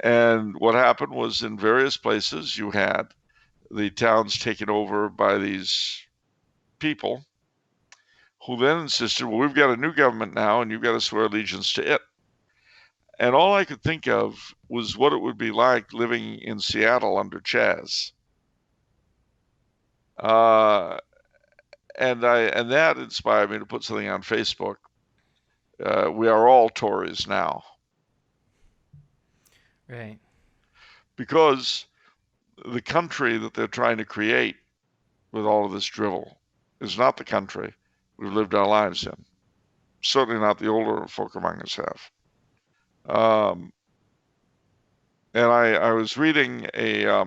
And what happened was, in various places, you had the towns taken over by these people who then insisted, well, we've got a new government now, and you've got to swear allegiance to it. And all I could think of was what it would be like living in Seattle under Chaz. And that inspired me to put something on Facebook. We are all Tories now. Right. Because the country that they're trying to create with all of this drivel is not the country we've lived our lives in. Certainly not the older folk among us have. And I was reading a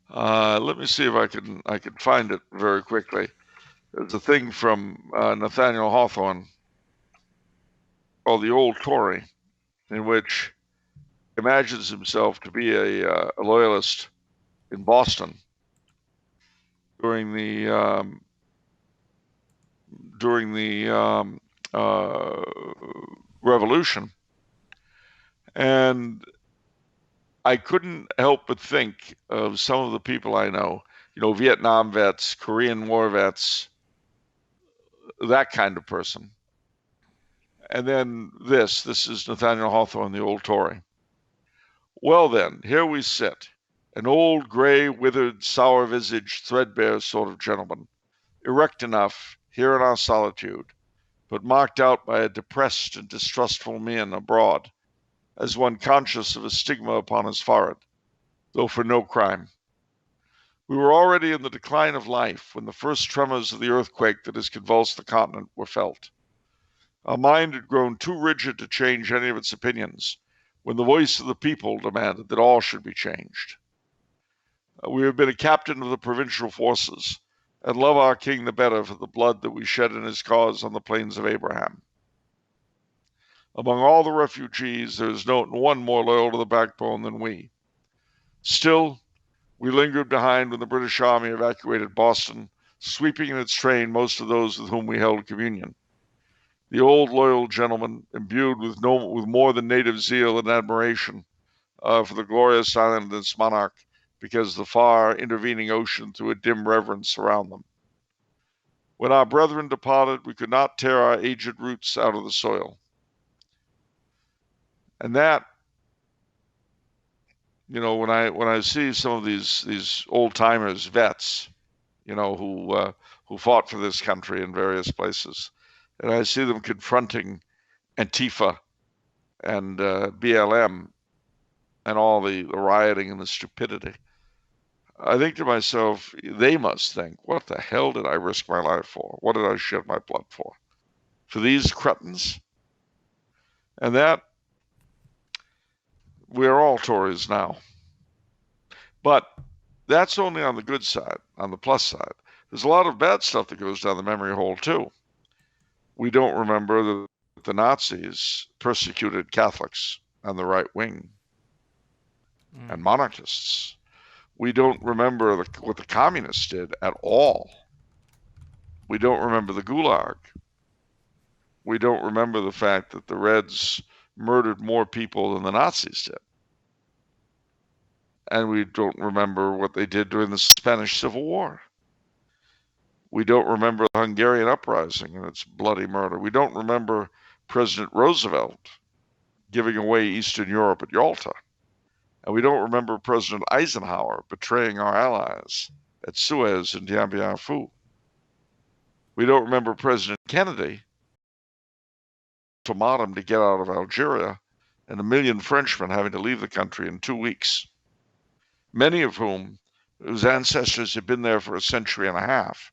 let me see if I can find it very quickly. There's a thing from Nathaniel Hawthorne called The Old Tory, in which he imagines himself to be a loyalist in Boston during the Revolution, and I couldn't help but think of some of the people I know, Vietnam vets, Korean War vets, that kind of person. And then this is Nathaniel Hawthorne, the Old Tory. Well then, here we sit, an old, gray, withered, sour-visaged, threadbare sort of gentleman, erect enough, here in our solitude, but marked out by a depressed and distrustful mien abroad, as one conscious of a stigma upon his forehead, though for no crime. We were already in the decline of life when the first tremors of the earthquake that has convulsed the continent were felt. Our mind had grown too rigid to change any of its opinions when the voice of the people demanded that all should be changed. We have been a captain of the provincial forces and love our king the better for the blood that we shed in his cause on the plains of Abraham. Among all the refugees, there is no one more loyal to the backbone than we. Still, we lingered behind when the British Army evacuated Boston, sweeping in its train most of those with whom we held communion. The old loyal gentleman, imbued with more than native zeal and admiration for the glorious island and its monarch, because the far intervening ocean threw a dim reverence around them. When our brethren departed, we could not tear our aged roots out of the soil. And that, when I see some of these old timers, vets, who fought for this country in various places, and I see them confronting Antifa and BLM and all the rioting and the stupidity, I think to myself, they must think, what the hell did I risk my life for? What did I shed my blood for? For these cretins? And that, we're all Tories now. But that's only on the good side, on the plus side. There's a lot of bad stuff that goes down the memory hole, too. We don't remember that the Nazis persecuted Catholics and the right wing and monarchists. We don't remember what the communists did at all. We don't remember the Gulag. We don't remember the fact that the Reds murdered more people than the Nazis did. And we don't remember what they did during the Spanish Civil War. We don't remember the Hungarian uprising and its bloody murder. We don't remember President Roosevelt giving away Eastern Europe at Yalta. And we don't remember President Eisenhower betraying our allies at Suez and Dien Bien Phu. We don't remember President Kennedy ultimatum to get out of Algeria and 1 million Frenchmen having to leave the country in 2 weeks, many of whose ancestors had been there for a century and a half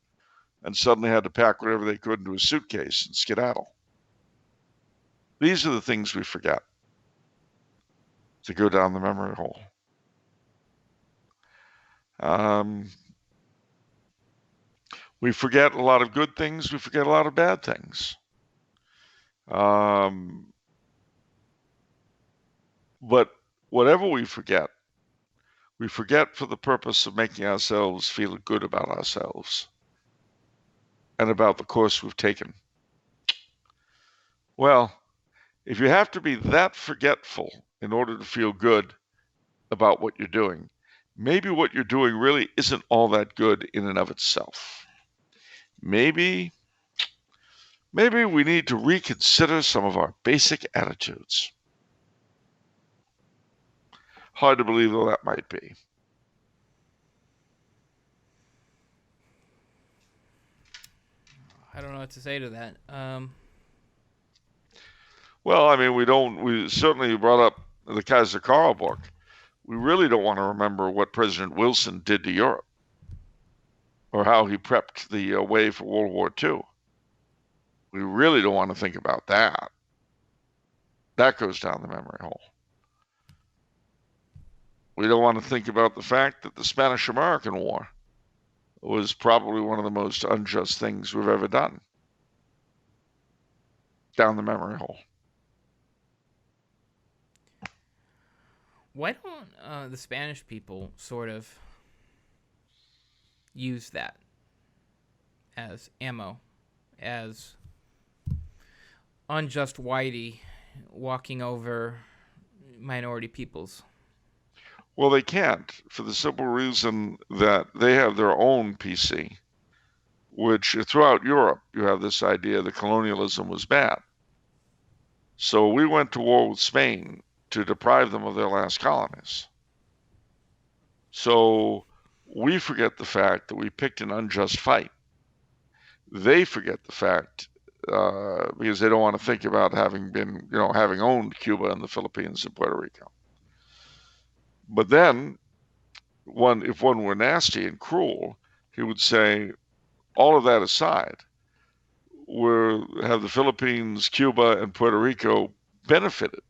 and suddenly had to pack whatever they could into a suitcase and skedaddle. These are the things we forget to go down the memory hole. We forget a lot of good things. We forget a lot of bad things. But whatever we forget for the purpose of making ourselves feel good about ourselves and about the course we've taken. Well, if you have to be that forgetful in order to feel good about what you're doing, maybe what you're doing really isn't all that good in and of itself. Maybe Maybe we need to reconsider some of our basic attitudes. Hard to believe though that might be. I don't know what to say to that. Well, I mean, we certainly brought up the Kaiser Karl book. We really don't want to remember what President Wilson did to Europe or how he prepped the way for World War II. We really don't want to think about that. That goes down the memory hole. We don't want to think about the fact that the Spanish-American War was probably one of the most unjust things we've ever done. Down the memory hole. Why don't the Spanish people sort of use that as ammo, as unjust whitey walking over minority peoples? Well, they can't for the simple reason that they have their own PC, which throughout Europe you have this idea that colonialism was bad. So we went to war with Spain to deprive them of their last colonies. So we forget the fact that we picked an unjust fight. They forget the fact because they don't want to think about having owned Cuba and the Philippines and Puerto Rico. But then, if one were nasty and cruel, he would say, all of that aside, have the Philippines, Cuba, and Puerto Rico benefited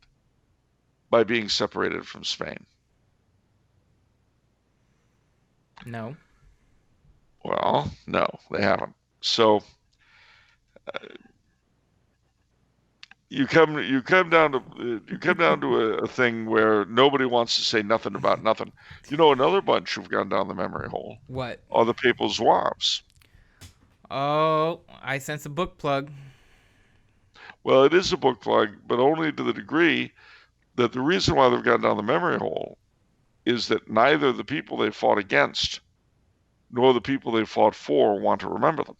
by being separated from Spain? No. Well, no, they haven't. So you come down to a thing where nobody wants to say nothing about nothing. You know, another bunch who've gone down the memory hole What? are the Papal Zouaves. Oh, I sense a book plug. Well, it is a book plug, but only to the degree that the reason why they've gone down the memory hole is that neither the people they fought against nor the people they fought for want to remember them.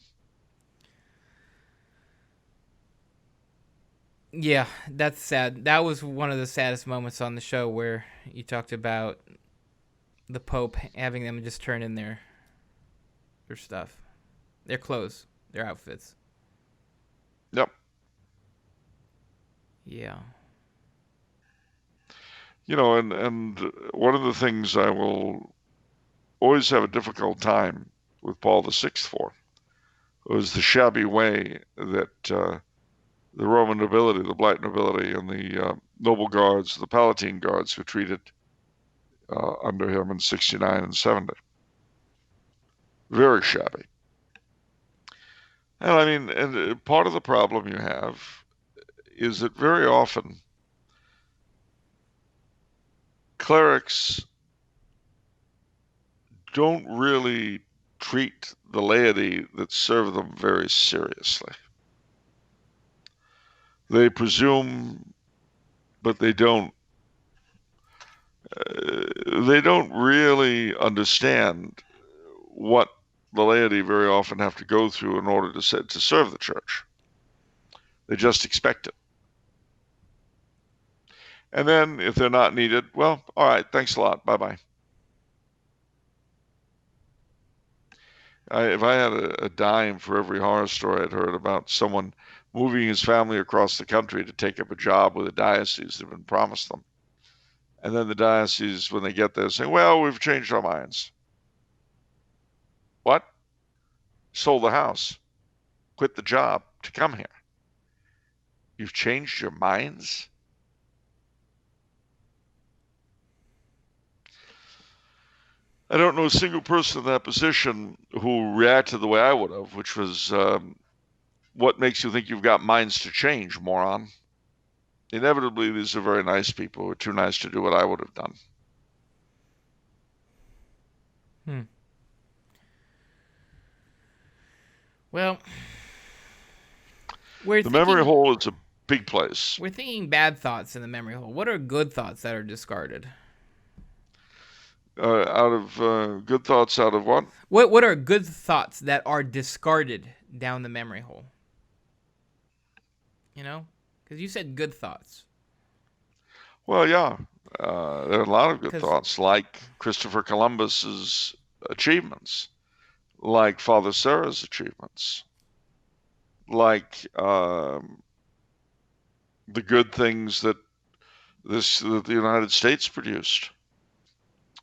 Yeah, that's sad. That was one of the saddest moments on the show where you talked about the Pope having them just turn in their stuff, their clothes, their outfits. Yep. Yeah. You know, and one of the things I will always have a difficult time with Paul VI for was the shabby way that the Roman nobility, the black nobility, and the noble guards, the Palatine guards, were treated under him in 69 and 70. Very shabby. And I mean, and part of the problem you have is that very often clerics don't really treat the laity that serve them very seriously. They presume, but they don't really understand what the laity very often have to go through in order to serve the church. They just expect it. And then if they're not needed, well, all right, thanks a lot, bye-bye. If I had a dime for every horror story I'd heard about someone moving his family across the country to take up a job with a diocese that had been promised them, and then the diocese, when they get there, saying, well, we've changed our minds. What? Sold the house, quit the job to come here. You've changed your minds? I don't know a single person in that position who reacted the way I would have, which was, what makes you think you've got minds to change, moron? Inevitably, these are very nice people who are too nice to do what I would have done. Well, the memory hole is a big place. We're thinking bad thoughts in the memory hole. What are good thoughts that are discarded? Out of good thoughts, out of what? What are good thoughts that are discarded down the memory hole? You know, because you said good thoughts. Well, yeah, there are a lot of good Because thoughts, like Christopher Columbus's achievements, like Father Serra's achievements, like the good things that the United States produced.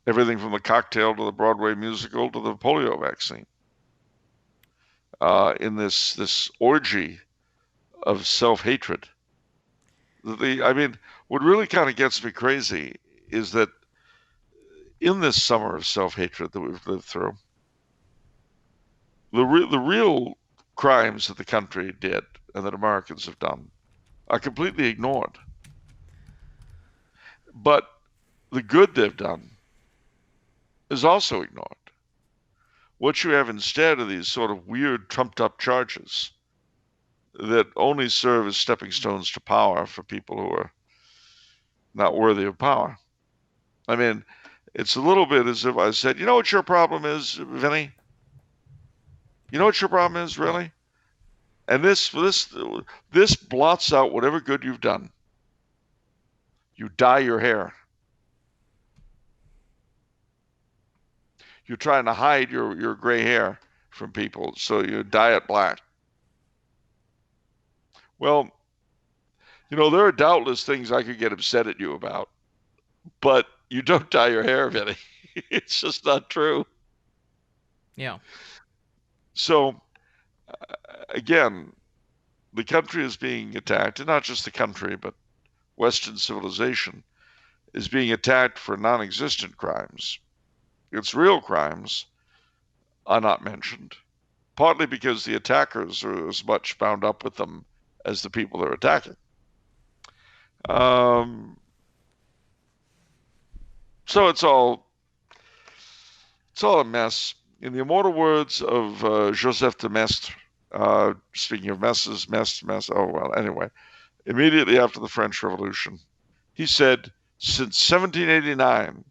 Everything from the cocktail to the Broadway musical to the polio vaccine. In this orgy of self-hatred. I mean, what really kind of gets me crazy is that in this summer of self-hatred that we've lived through, the real crimes that the country did and that Americans have done are completely ignored. But the good they've done is also ignored. What you have instead are these sort of weird trumped up charges that only serve as stepping stones to power for people who are not worthy of power. I mean, it's a little bit as if I said, you know what your problem is, Vinny? You know what your problem is, what? really? And this blots out whatever good you've done. You dye your hair. You're trying to hide your gray hair from people, so you dye it black. Well, there are doubtless things I could get upset at you about, but you don't dye your hair, Vinny. It's just not true. Yeah. So, again, the country is being attacked, and not just the country, but Western civilization is being attacked for non-existent crimes. Its real crimes are not mentioned, partly because the attackers are as much bound up with them as the people they're attacking. So it's all a mess. In the immortal words of Joseph de Maistre, speaking of messes, mess. Oh well. Anyway, immediately after the French Revolution, he said, "Since 1789,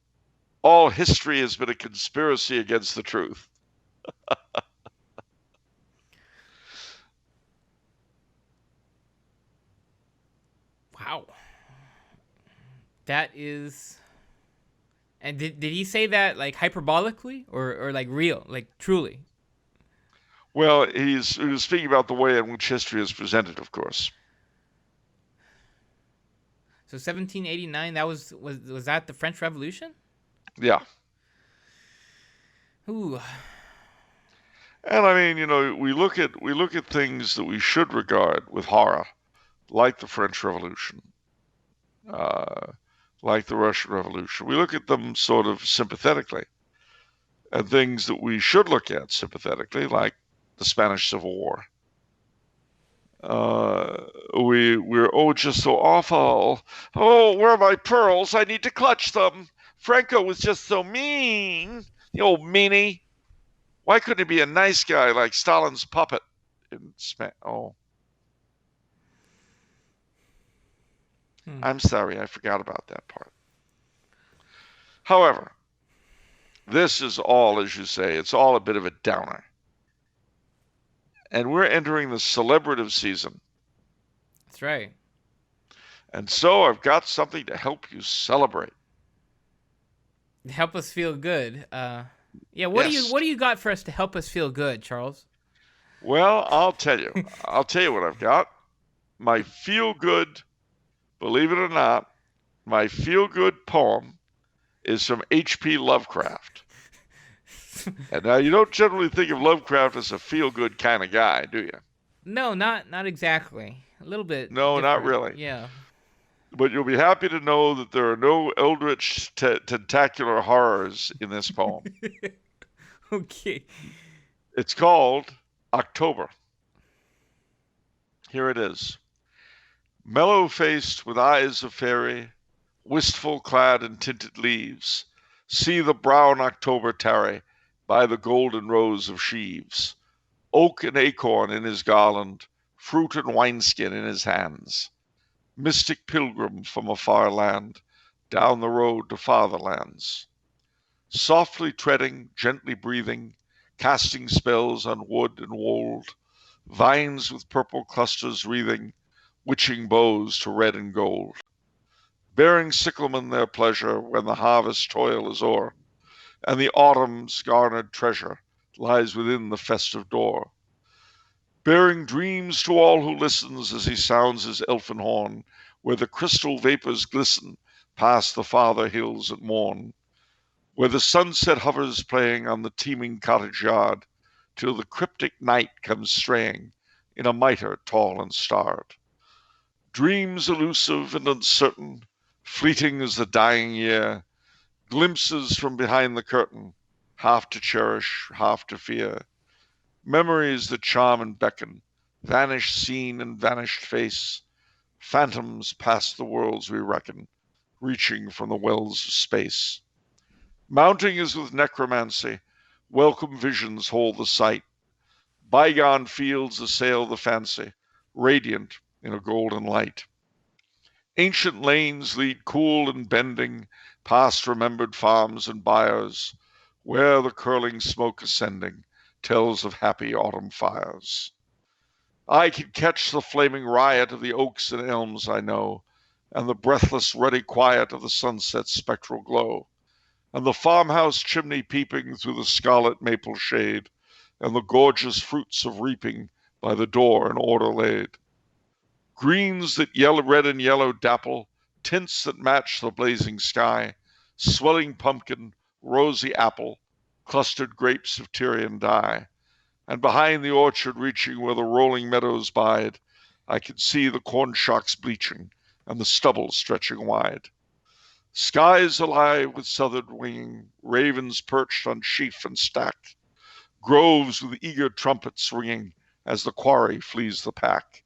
all history has been a conspiracy against the truth." Wow. That is. And did he say that like hyperbolically or like real, like truly? Well, he was speaking about the way in which history is presented, of course. So 1789, that was that the French Revolution? Yeah. Ooh. And I mean, we look at things that we should regard with horror, like the French Revolution, uh, like the Russian Revolution. We look at them sort of sympathetically, and things that we should look at sympathetically, like the Spanish Civil War. We're just so awful. Oh, where are my pearls? I need to clutch them. Franco was just so mean. The old meanie. Why couldn't he be a nice guy like Stalin's puppet? Oh, Hmm. I'm sorry, I forgot about that part. However, this is all, as you say, it's all a bit of a downer. And we're entering the celebrative season. That's right. And so I've got something to help you celebrate. Help us feel good. Yeah. Yes. What do you got for us to help us feel good, Charles? Well, I'll tell you. I'll tell you what I've got. My feel good, believe it or not, my feel good poem is from H.P. Lovecraft. And now you don't generally think of Lovecraft as a feel good kind of guy, do you? No, not exactly. A little bit No, not different. really. Yeah. But you'll be happy to know that there are no eldritch tentacular horrors in this poem. Okay. It's called October. Here it is. Mellow-faced with eyes of fairy, wistful clad in tinted leaves, see the brown October tarry by the golden rows of sheaves, oak and acorn in his garland, fruit and wineskin in his hands, mystic pilgrim from a far land, down the road to fatherlands, softly treading, gently breathing, casting spells on wood and wold, vines with purple clusters wreathing, witching bows to red and gold, bearing sicklemen their pleasure when the harvest toil is o'er, and the autumn's garnered treasure lies within the festive door, bearing dreams to all who listens as he sounds his elfin horn, where the crystal vapors glisten past the farther hills at morn, where the sunset hovers playing on the teeming cottage yard, till the cryptic night comes straying in a mitre tall and starred. Dreams elusive and uncertain, fleeting as the dying year, glimpses from behind the curtain, half to cherish, half to fear. Memories that charm and beckon, vanished scene and vanished face, phantoms past the worlds we reckon, reaching from the wells of space. Mounting as with necromancy, welcome visions hold the sight. Bygone fields assail the fancy, radiant in a golden light. Ancient lanes lead cool and bending past remembered farms and byres, where the curling smoke ascending tells of happy autumn fires. I can catch the flaming riot of the oaks and elms I know, and the breathless ruddy quiet of the sunset's spectral glow, and the farmhouse chimney peeping through the scarlet maple shade, and the gorgeous fruits of reaping by the door in order laid. Greens that yellow, red and yellow dapple, tints that match the blazing sky, swelling pumpkin, rosy apple, clustered grapes of Tyrian dye. And behind the orchard reaching where the rolling meadows bide, I can see the corn shocks bleaching and the stubble stretching wide. Skies alive with southern winging, ravens perched on sheaf and stack, groves with eager trumpets ringing as the quarry flees the pack.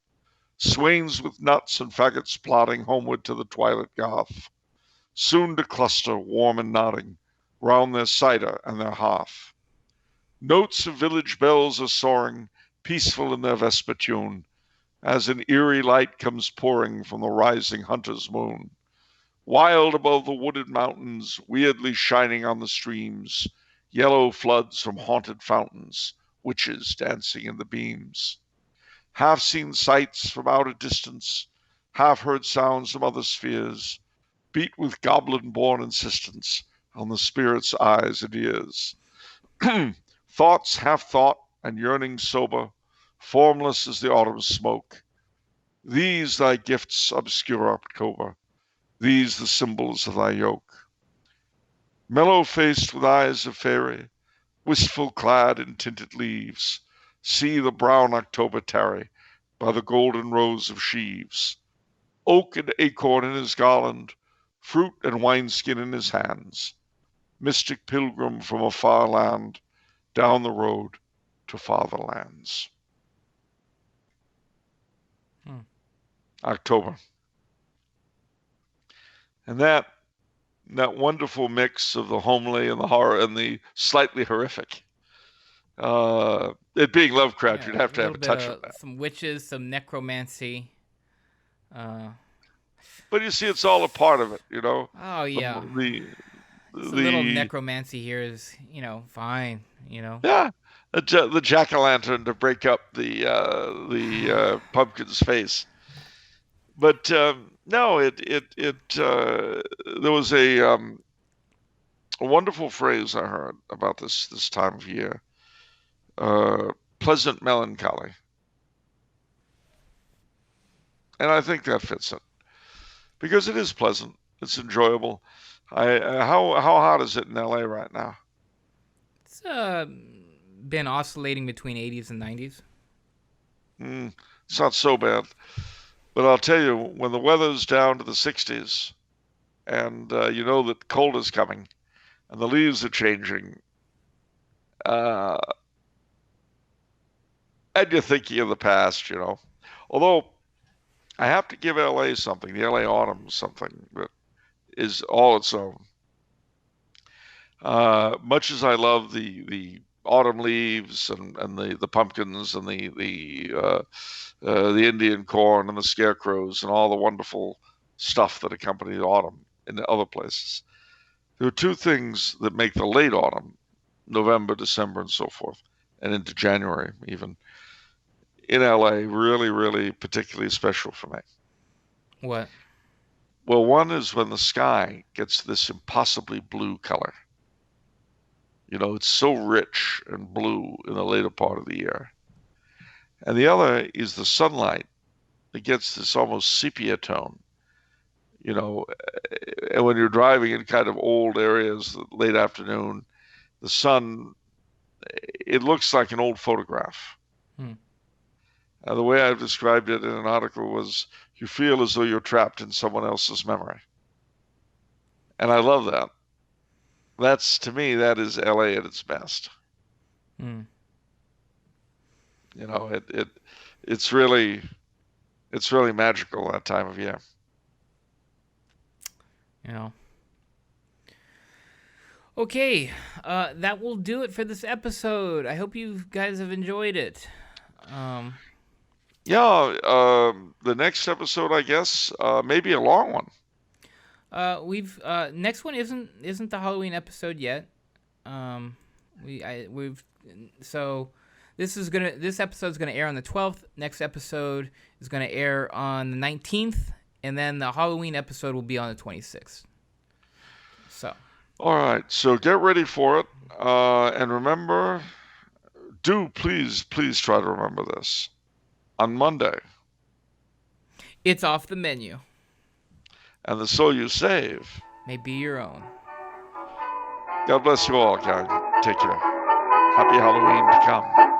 Swains with nuts and faggots plodding homeward to the twilight garth, soon to cluster, warm and nodding, round their cider and their hearth. Notes of village bells are soaring, peaceful in their vesper tune, as an eerie light comes pouring from the rising hunter's moon. Wild above the wooded mountains, weirdly shining on the streams, yellow floods from haunted fountains, witches dancing in the beams. Half seen sights from out a distance, half heard sounds from other spheres, beat with goblin born insistence on the spirit's eyes and ears. Thoughts half thought and yearning sober, formless as the autumn smoke. These thy gifts, obscure October, these the symbols of thy yoke. Mellow faced with eyes of fairy, wistful clad in tinted leaves, see the brown October tarry by the golden rows of sheaves. Oak and acorn in his garland, fruit and wineskin in his hands. Mystic pilgrim from a far land, down the road to farther lands. October. And that wonderful mix of the homely and the horror and the slightly horrific. It being Lovecraft, you'd have to have a touch of that. Some witches, some necromancy. But you see, it's all a part of it, you know. Oh yeah. The little necromancy here is, fine, Yeah, the jack-o'-lantern to break up the pumpkin's face. But no, there was a wonderful phrase I heard about this time of year. Pleasant melancholy. And I think that fits it. Because it is pleasant. It's enjoyable. How hot is it in LA right now? It's been oscillating between 80s and 90s. It's not so bad. But I'll tell you, when the weather's down to the 60s, and you know that cold is coming, and the leaves are changing, and you're thinking of the past, you know. Although, I have to give LA something, the LA autumn something that is all its own. Much as I love the autumn leaves and the pumpkins and the Indian corn and the scarecrows and all the wonderful stuff that accompany the autumn in the other places, there are two things that make the late autumn, November, December, and so forth, and into January even, in LA really, really particularly special for me. What? Well, one is when the sky gets this impossibly blue color. It's so rich and blue in the later part of the year. And the other is the sunlight. It gets this almost sepia tone. And when you're driving in kind of old areas, late afternoon, the sun, it looks like an old photograph. Hmm. The way I've described it in an article was you feel as though you're trapped in someone else's memory. And I love that. To me, that is LA at its best. Hmm. It's really magical that time of year. Okay, that will do it for this episode. I hope you guys have enjoyed it. The next episode, I guess, maybe a long one. We've next one isn't the Halloween episode yet. This episode's gonna air on the 12th. Next episode is gonna air on the 19th, and then the Halloween episode will be on the 26th. So. All right, so get ready for it, and remember, please try to remember this. On Monday, it's off the menu. And the soul you save may be your own. God bless you all, gang. Take care. Happy Halloween to come.